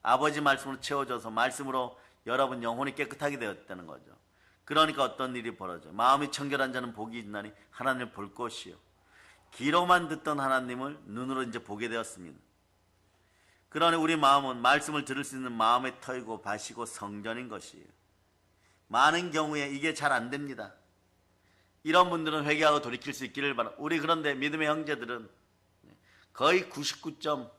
Speaker 1: 아버지 말씀으로 채워져서 말씀으로 여러분 영혼이 깨끗하게 되었다는 거죠. 그러니까 어떤 일이 벌어져요. 마음이 청결한 자는 복이 있나니 하나님을 볼 것이요. 귀로만 듣던 하나님을 눈으로 이제 보게 되었습니다. 그러니 우리 마음은 말씀을 들을 수 있는 마음의 터이고 밭이고 성전인 것이에요. 많은 경우에 이게 잘 안 됩니다. 이런 분들은 회개하고 돌이킬 수 있기를 바랍니다. 우리 그런데 믿음의 형제들은 거의 99%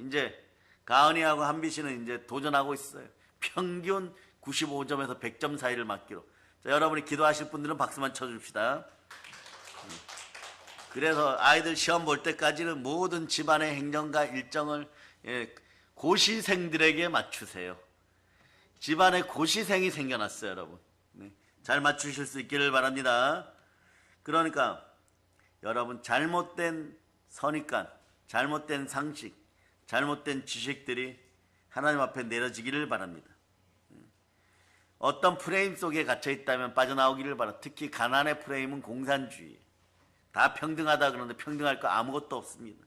Speaker 1: 이제 가은이하고 한비 씨는 이제 도전하고 있어요. 평균 95점에서 100점 사이를 맞기로. 자, 여러분이 기도하실 분들은 박수만 쳐줍시다. 그래서 아이들 시험 볼 때까지는 모든 집안의 행정과 일정을 고시생들에게 맞추세요. 집안에 고시생이 생겨났어요, 여러분. 잘 맞추실 수 있기를 바랍니다. 그러니까 여러분 잘못된 선입관, 잘못된 상식, 잘못된 지식들이 하나님 앞에 내려지기를 바랍니다. 어떤 프레임 속에 갇혀 있다면 빠져나오기를 바랍니다. 특히 가난의 프레임은 공산주의. 다 평등하다 그러는데 평등할 거 아무것도 없습니다.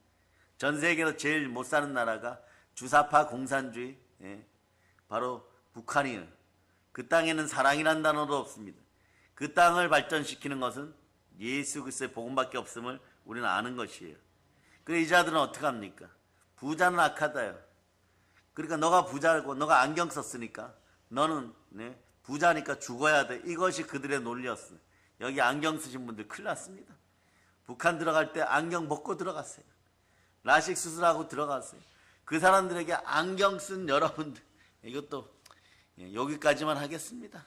Speaker 1: 전 세계에서 제일 못 사는 나라가 주사파 공산주의, 바로 북한이에요. 그 땅에는 사랑이란 단어도 없습니다. 그 땅을 발전시키는 것은 예수 그리스도의 복음밖에 없음을 우리는 아는 것이에요. 그래 이 자들은 어떻게 합니까? 부자는 악하다요. 그러니까 너가 부자고 너가 안경 썼으니까 너는 부자니까 죽어야 돼. 이것이 그들의 논리였어요. 여기 안경 쓰신 분들 큰일 났습니다. 북한 들어갈 때 안경 벗고 들어갔어요. 라식 수술하고 들어갔어요. 그 사람들에게 안경 쓴 여러분들, 이것도 여기까지만 하겠습니다.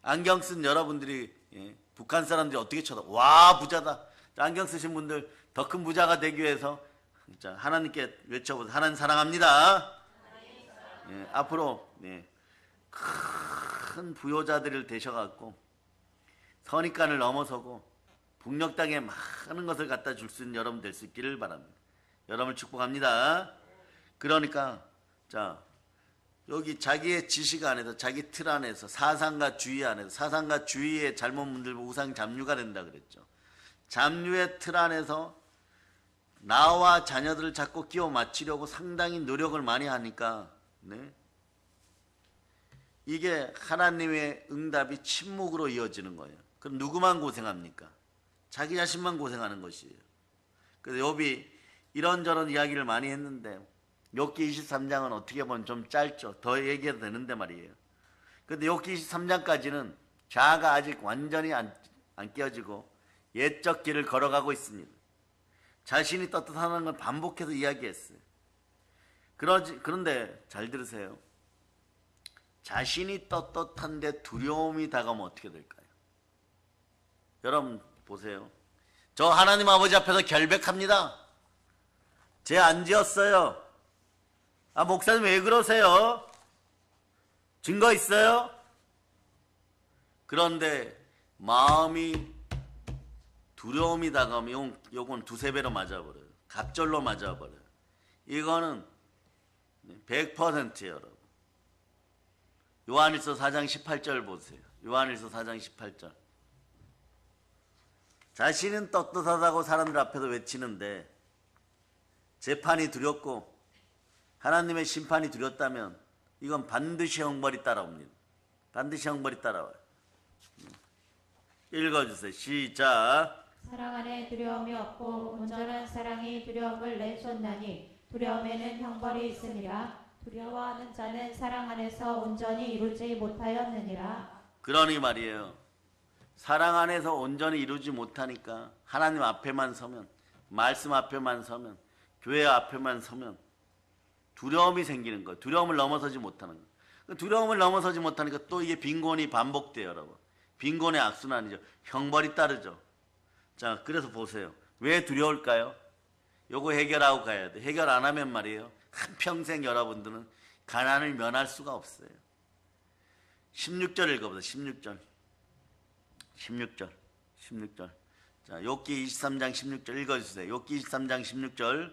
Speaker 1: 안경 쓴 여러분들이 북한 사람들이 어떻게 쳐다? 와 부자다. 안경 쓰신 분들 더 큰 부자가 되기 위해서 자, 하나님께 외쳐보세요. 하나님 사랑합니다. 앞으로 큰 부효자들을 되셔갖고 선입관을 넘어서고 북녘 땅에 많은 것을 갖다 줄 수 있는 여러분 될 수 있기를 바랍니다. 여러분을 축복합니다. 그러니까 자 여기 자기의 지식 안에서 자기 틀 안에서 사상과 주의 안에서 사상과 주의의 잘못 문들고 우상 잡류가 된다 그랬죠. 잡류의 틀 안에서 나와 자녀들을 자꾸 끼워 맞추려고 상당히 노력을 많이 하니까 이게 하나님의 응답이 침묵으로 이어지는 거예요. 그럼 누구만 고생합니까? 자기 자신만 고생하는 것이에요. 그래서 욥이 이런저런 이야기를 많이 했는데 욥기 23장은 어떻게 보면 좀 짧죠. 더 얘기해도 되는데 말이에요. 그런데 욥기 23장까지는 자아가 아직 완전히 안 깨어지고 옛적 길을 걸어가고 있습니다. 자신이 떳떳하는 걸 반복해서 이야기했어요. 그런데 잘 들으세요. 자신이 떳떳한데 두려움이 다가오면 어떻게 될까요? 여러분 보세요. 저 하나님 아버지 앞에서 결백합니다. 죄 안 지었어요. 아 목사님 왜 그러세요? 증거 있어요? 그런데 마음이 두려움이 다가오면 요건 두세 배로 맞아버려요. 갑절로 맞아버려요. 이거는 100%예요 여러분. 요한일서 4장 18절 보세요. 요한일서 4장 18절. 자신은 떳떳하다고 사람들 앞에서 외치는데 재판이 두렵고 하나님의 심판이 두렵다면 이건 반드시 형벌이 따라옵니다. 반드시 형벌이 따라와요. 읽어주세요. 시작.
Speaker 2: 사랑 안에 두려움이 없고 온전한 사랑이 두려움을 내쫓나니 두려움에는 형벌이 있으니라. 두려워하는 자는 사랑 안에서 온전히 이루지 못하였느니라.
Speaker 1: 그러니 말이에요. 사랑 안에서 온전히 이루지 못하니까 하나님 앞에만 서면, 말씀 앞에만 서면, 교회 앞에만 서면 두려움이 생기는 거예요. 두려움을 넘어서지 못하는 거예요. 두려움을 넘어서지 못하니까 또 이게 빈곤이 반복돼요, 여러분. 빈곤의 악순환이죠. 형벌이 따르죠. 자, 그래서 보세요. 왜 두려울까요? 요거 해결하고 가야 돼. 해결 안 하면 말이에요. 한평생 여러분들은 가난을 면할 수가 없어요. 16절 읽어보세요. 16절. 자, 욥기 23장 16절 읽어주세요. 욥기 23장 16절.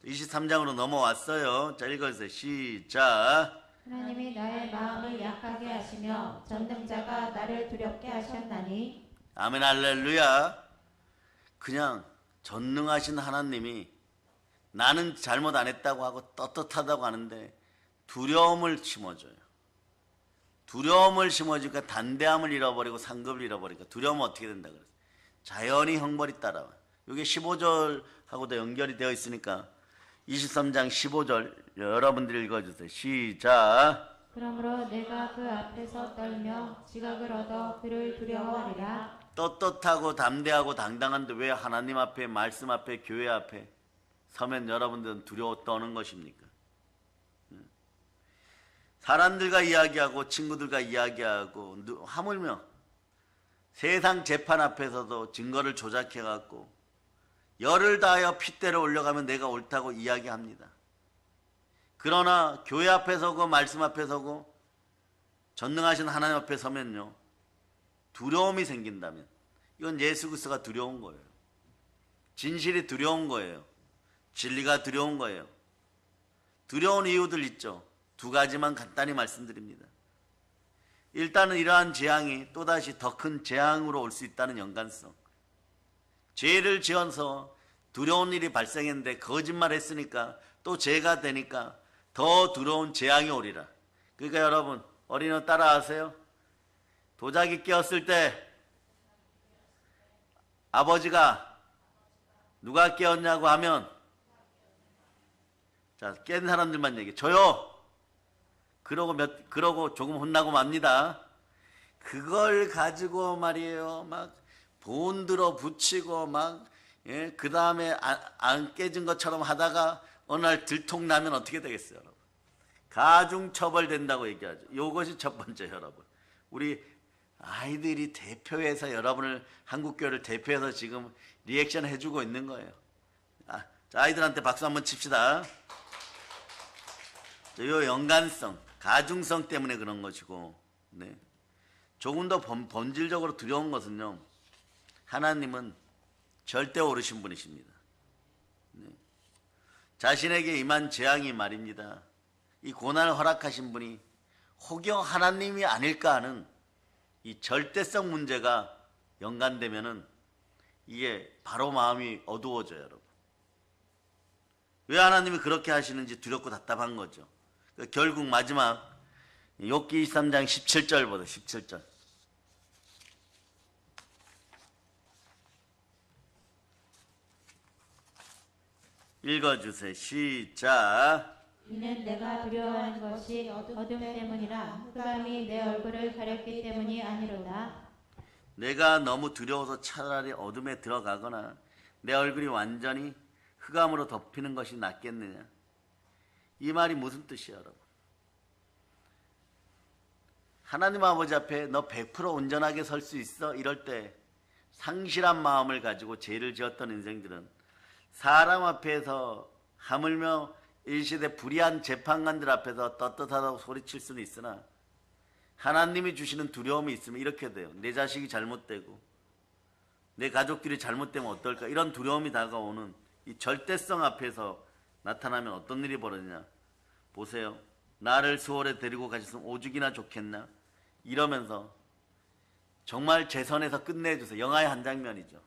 Speaker 1: 23장으로 넘어왔어요. 자, 읽어주세요. 시작.
Speaker 2: 하나님이 나의 마음을 약하게 하시며 전능자가 나를 두렵게 하셨나니.
Speaker 1: 아멘 할렐루야. 그냥 전능하신 하나님이 나는 잘못 안 했다고 하고 떳떳하다고 하는데 두려움을 심어줘요. 두려움을 심어주니까 단대함을 잃어버리고 상급을 잃어버리니까 두려움은 어떻게 된다 그랬어요? 자연히 형벌이 따라와요. 이게 15절하고도 연결이 되어 있으니까 23장 15절 여러분들이 읽어주세요. 시작.
Speaker 2: 그러므로 내가 그 앞에서 떨며 지각을 얻어 그를 두려워하리라.
Speaker 1: 떳떳하고 담대하고 당당한데 왜 하나님 앞에, 말씀 앞에, 교회 앞에 서면 여러분들은 두려워 떠는 것입니까? 사람들과 이야기하고 친구들과 이야기하고 하물며 세상 재판 앞에서도 증거를 조작해갖고 열을 다하여 핏대를 올려가면 내가 옳다고 이야기합니다. 그러나 교회 앞에 서고 말씀 앞에 서고 전능하신 하나님 앞에 서면요, 두려움이 생긴다면 이건 예수 그리스도가 두려운 거예요. 진실이 두려운 거예요. 진리가 두려운 거예요. 두려운 이유들 있죠. 두 가지만 간단히 말씀드립니다. 일단은 이러한 재앙이 또다시 더 큰 재앙으로 올 수 있다는 연관성. 죄를 지어서 두려운 일이 발생했는데 거짓말했으니까 또 죄가 되니까 더 두려운 재앙이 오리라. 그러니까 여러분, 어린이 따라하세요. 도자기 깨었을 때 아버지가 누가 깨었냐고 하면, 자, 깬 사람들만 얘기해. 저요. 그러고 조금 혼나고 맙니다. 그걸 가지고 말이에요. 막 본드러 붙이고 막, 예, 그 다음에 안 깨진 것처럼 하다가 어느 날 들통나면 어떻게 되겠어요, 여러분? 가중처벌 된다고 얘기하죠. 이것이 첫 번째, 여러분. 우리 아이들이 대표해서 여러분을, 한국교회를 대표해서 지금 리액션 해주고 있는 거예요. 자, 아이들한테 박수 한번 칩시다. 이 연관성, 가중성 때문에 그런 것이고, 네. 조금 더 본질적으로 두려운 것은요, 하나님은 절대 오르신 분이십니다. 네. 자신에게 임한 재앙이 말입니다. 이 고난을 허락하신 분이 혹여 하나님이 아닐까 하는 이 절대성 문제가 연관되면은 이게 바로 마음이 어두워져요, 여러분. 왜 하나님이 그렇게 하시는지 두렵고 답답한 거죠. 결국 마지막 욥기 23장 17절 보세요. 17절. 읽어주세요. 시작.
Speaker 2: 이는 내가 두려워하는 것이 어둠 때문이라 흑암이 내 얼굴을 가렸기 때문이 아니로다.
Speaker 1: 내가 너무 두려워서 차라리 어둠에 들어가거나 내 얼굴이 완전히 흑암으로 덮이는 것이 낫겠느냐. 이 말이 무슨 뜻이야, 여러분? 하나님 아버지 앞에 너 100% 온전하게 설 수 있어? 이럴 때 상실한 마음을 가지고 죄를 지었던 인생들은 사람 앞에서 하물며 일시대 불의한 재판관들 앞에서 떳떳하다고 소리칠 수는 있으나 하나님이 주시는 두려움이 있으면 이렇게 돼요. 내 자식이 잘못되고 내 가족들이 잘못되면 어떨까? 이런 두려움이 다가오는 이 절대성 앞에서 나타나면 어떤 일이 벌어지냐. 보세요. 나를 수월에 데리고 가셨으면 오죽이나 좋겠나? 이러면서 정말 제 선에서 끝내주세요. 영화의 한 장면이죠.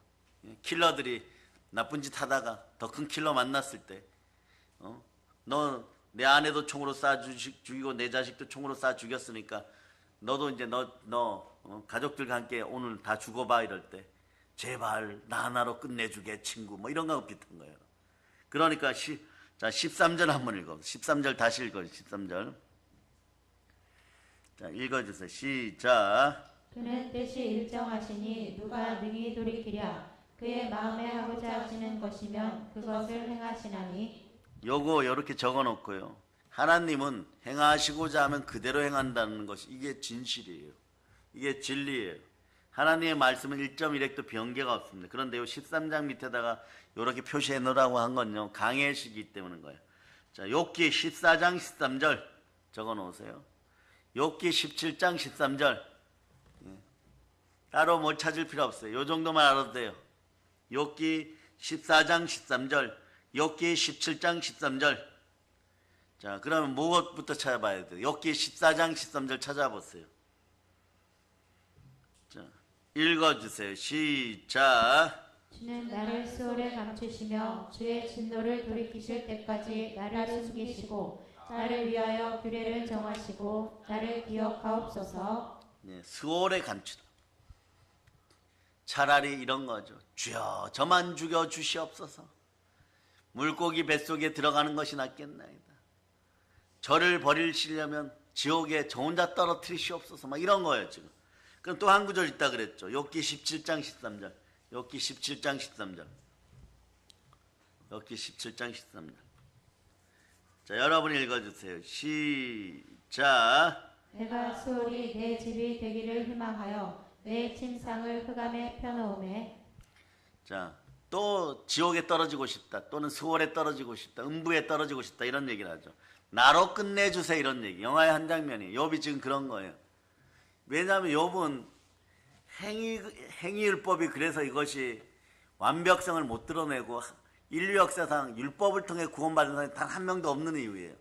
Speaker 1: 킬러들이 나쁜 짓 하다가 더 큰 킬러 만났을 때, 너 내 아내도 총으로 쏴 죽이고 내 자식도 총으로 쏴 죽였으니까 너도 이제 가족들과 함께 오늘 다 죽어봐 이럴 때 제발 나 하나로 끝내주게 친구 뭐 이런 거하고 비슷한 거예요. 그러니까 13절 한번 읽어. 13절 다시 읽어요. 13절. 자, 읽어주세요. 시작.
Speaker 2: 그는 뜻이 일정하시니 누가 능히 돌이키랴. 그의 마음에 하고자 하시는 것이면 그것을 행하시나니.
Speaker 1: 요거 이렇게 적어 놓고요. 하나님은 행하시고자 하면 그대로 행한다는 것이 이게 진실이에요. 이게 진리예요. 하나님의 말씀은 1.1획도 변개가 없습니다. 그런데 요 13장 밑에다가 이렇게 표시해 놓으라고 한 건요. 강해시기 때문인 거예요. 자, 욥기 14장 13절 적어 놓으세요. 욥기 17장 13절. 따로 뭘 찾을 필요 없어요. 요 정도만 알아도 돼요. 욥기 14장 13절, 욥기 17장 13절. 자, 그러면 무엇부터 찾아봐야 돼요? 욥기 14장 13절 찾아보세요. 자, 읽어주세요. 시작.
Speaker 2: 주는 나를 수월에 감추시며 주의 진노를 돌이키실 때까지 나를 숨기시고 나를 위하여 규례를 정하시고 나를 기억하옵소서.
Speaker 1: 네, 수월에 감추다. 차라리 이런 거죠. 주여 저만 죽여 주시옵소서. 물고기 뱃속에 들어가는 것이 낫겠나이다. 저를 버리시려면 지옥에 저 혼자 떨어뜨리시옵소서. 막 이런 거예요 지금. 그럼 또 한 구절 있다 그랬죠. 욥기 17장 13절. 욥기 17장 13절. 욥기 17장 13절. 자, 여러분이 읽어주세요. 시작.
Speaker 2: 내가 수월이 내 집이 되기를 희망하여 내 침상을 흑암에 펴놓음에.
Speaker 1: 자, 또 지옥에 떨어지고 싶다, 또는 수월에 떨어지고 싶다, 음부에 떨어지고 싶다 이런 얘기를 하죠. 나로 끝내주세요 이런 얘기. 영화의 한 장면이에요. 욥이 지금 그런 거예요. 왜냐하면 욥은 행위율법이 그래서 이것이 완벽성을 못 드러내고 인류 역사상 율법을 통해 구원받은 사람이 단 한 명도 없는 이유예요.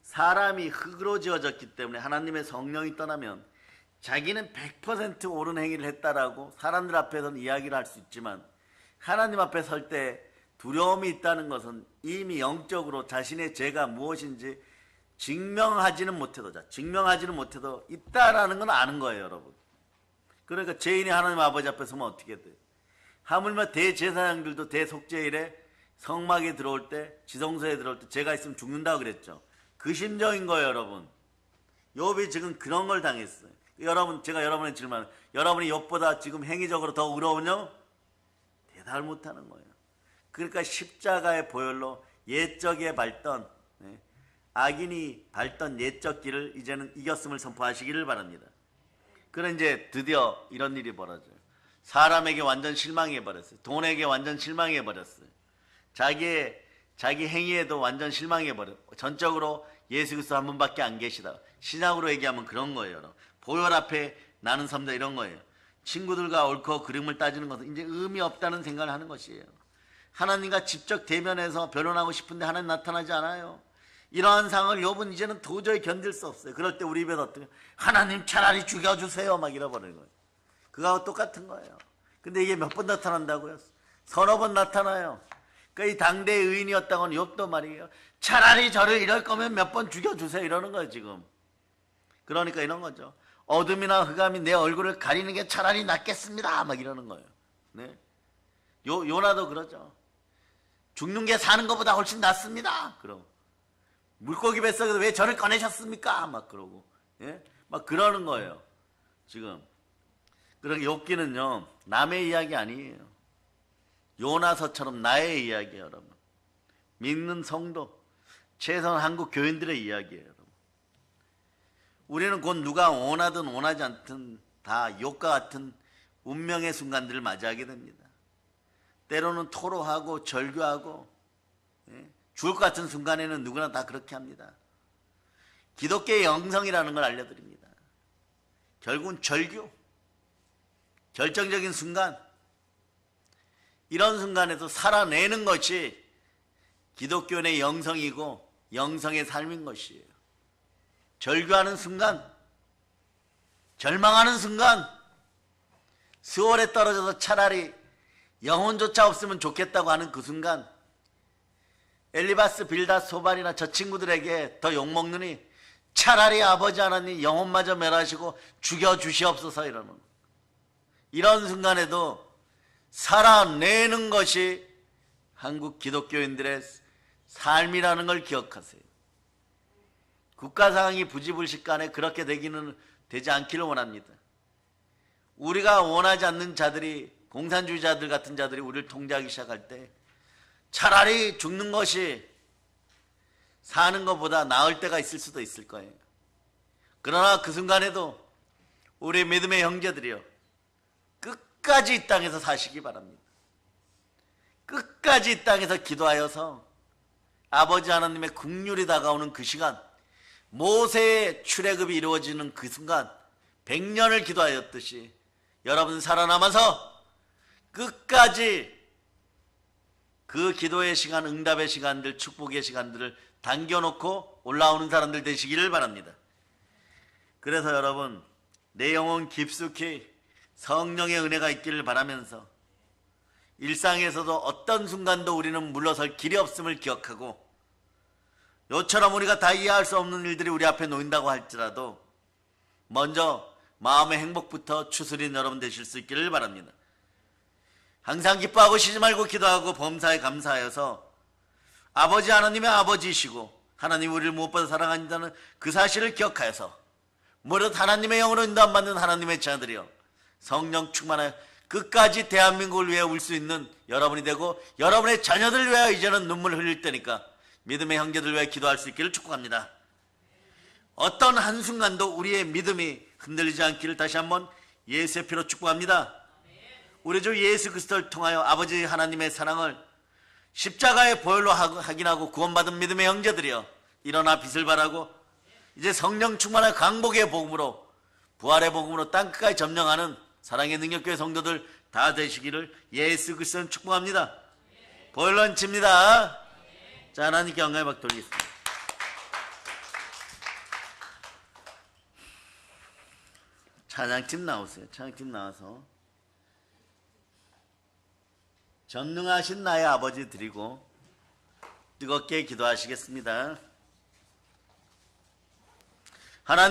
Speaker 1: 사람이 흙으로 지어졌기 때문에 하나님의 성령이 떠나면 자기는 100% 옳은 행위를 했다라고 사람들 앞에서는 이야기를 할 수 있지만 하나님 앞에 설 때 두려움이 있다는 것은 이미 영적으로 자신의 죄가 무엇인지 증명하지는 못해도 있다라는 건 아는 거예요, 여러분. 그러니까 죄인이 하나님 아버지 앞에 서면 어떻게 돼요? 하물며 대제사장들도 대속죄일에 성막에 들어올 때, 지성소에 들어올 때 죄가 있으면 죽는다고 그랬죠. 그 심정인 거예요, 여러분. 욥이 지금 그런 걸 당했어요. 여러분, 제가 여러분의 질문, 여러분이 욥보다 지금 행위적으로 더 의로우냐? 대답을 못하는 거예요. 그러니까 십자가의 보혈로 옛적에 밟던, 악인이 밟던 옛적 길을 이제는 이겼음을 선포하시기를 바랍니다. 그런 이제 드디어 이런 일이 벌어져요. 사람에게 완전 실망해버렸어요. 돈에게 완전 실망해버렸어요. 자기 행위에도 완전 실망해버렸고 전적으로 예수 그리스도 한 분밖에 안 계시다. 신약으로 얘기하면 그런 거예요. 여러분. 보혈 앞에 나는 삶다 이런 거예요. 친구들과 옳고 그름을 따지는 것은 이제 의미 없다는 생각을 하는 것이에요. 하나님과 직접 대면해서 변론하고 싶은데 하나님 나타나지 않아요. 이러한 상황을 욥은 이제는 도저히 견딜 수 없어요. 그럴 때 우리 입에서 어떻게 하나님 차라리 죽여주세요 막 이러버리는 거예요. 그거하고 똑같은 거예요. 근데 이게 몇 번 나타난다고요? 서너 번 나타나요. 그러니까 이 당대의 의인이었다고는 욥도 말이에요. 차라리 저를 이럴 거면 몇 번 죽여주세요 이러는 거예요 지금. 그러니까 이런 거죠. 어둠이나 흑암이 내 얼굴을 가리는 게 차라리 낫겠습니다 막 이러는 거예요. 네. 요나도 그러죠. 죽는 게 사는 것보다 훨씬 낫습니다. 그럼 물고기 뱃속에서 왜 저를 꺼내셨습니까? 막 그러고, 예? 막 그러는 거예요. 지금. 그러니까 욥기는요, 남의 이야기 아니에요. 요나서처럼 나의 이야기예요, 여러분. 믿는 성도, 최소한 한국 교인들의 이야기예요, 여러분. 우리는 곧 누가 원하든 원하지 않든 다 욥과 같은 운명의 순간들을 맞이하게 됩니다. 때로는 토로하고 절규하고, 예? 죽을 것 같은 순간에는 누구나 다 그렇게 합니다. 기독교의 영성이라는 걸 알려드립니다. 결국은 절규, 결정적인 순간, 이런 순간에서 살아내는 것이 기독교의 영성이고 영성의 삶인 것이에요. 절규하는 순간, 절망하는 순간, 수월에 떨어져서 차라리 영혼조차 없으면 좋겠다고 하는 그 순간 엘리바스, 빌닷, 소발이나 저 친구들에게 더 욕먹느니 차라리 아버지 하나님 영혼마저 멸하시고 죽여주시옵소서 이런 순간에도 살아내는 것이 한국 기독교인들의 삶이라는 걸 기억하세요. 국가 상황이 부지불식간에 그렇게 되지 않기를 원합니다. 우리가 원하지 않는 자들이, 공산주의자들 같은 자들이 우리를 통제하기 시작할 때 차라리 죽는 것이 사는 것보다 나을 때가 있을 수도 있을 거예요. 그러나 그 순간에도 우리 믿음의 형제들이요, 끝까지 이 땅에서 사시기 바랍니다. 끝까지 이 땅에서 기도하여서 아버지 하나님의 긍휼이 다가오는 그 시간, 모세의 출애굽이 이루어지는 그 순간 100년을 기도하였듯이 여러분 살아남아서 끝까지 그 기도의 시간, 응답의 시간들, 축복의 시간들을 당겨놓고 올라오는 사람들 되시기를 바랍니다. 그래서 여러분, 내 영혼 깊숙이 성령의 은혜가 있기를 바라면서 일상에서도 어떤 순간도 우리는 물러설 길이 없음을 기억하고, 요처럼 우리가 다 이해할 수 없는 일들이 우리 앞에 놓인다고 할지라도 먼저 마음의 행복부터 추스린 여러분 되실 수 있기를 바랍니다. 항상 기뻐하고 쉬지 말고 기도하고 범사에 감사하여서 아버지 하나님의 아버지이시고 하나님 우리를 무엇보다 사랑한다는 그 사실을 기억하여서 무릇 하나님의 영으로 인도받는 하나님의 자들이여 성령 충만하여 끝까지 대한민국을 위해 울 수 있는 여러분이 되고, 여러분의 자녀들을 위하여 이제는 눈물 흘릴 때니까 믿음의 형제들 위해 기도할 수 있기를 축복합니다. 어떤 한순간도 우리의 믿음이 흔들리지 않기를 다시 한번 예수의 피로 축복합니다. 우리 주 예수 그리스도를 통하여 아버지 하나님의 사랑을 십자가의 보혈로 확인하고 구원받은 믿음의 형제들이여 일어나 빛을 발하고 이제 성령 충만한 강복의 복음으로, 부활의 복음으로 땅끝까지 점령하는 사랑의 능력교회 성도들 다 되시기를 예수 그리스도는 축복합니다. 보혈로 칩니다. 자, 하나님께 영광의 박 돌리겠습니다. 찬양팀 나오세요. 찬양팀 나와서 전능하신 나의 아버지 드리고 뜨겁게 기도하시겠습니다. 하나님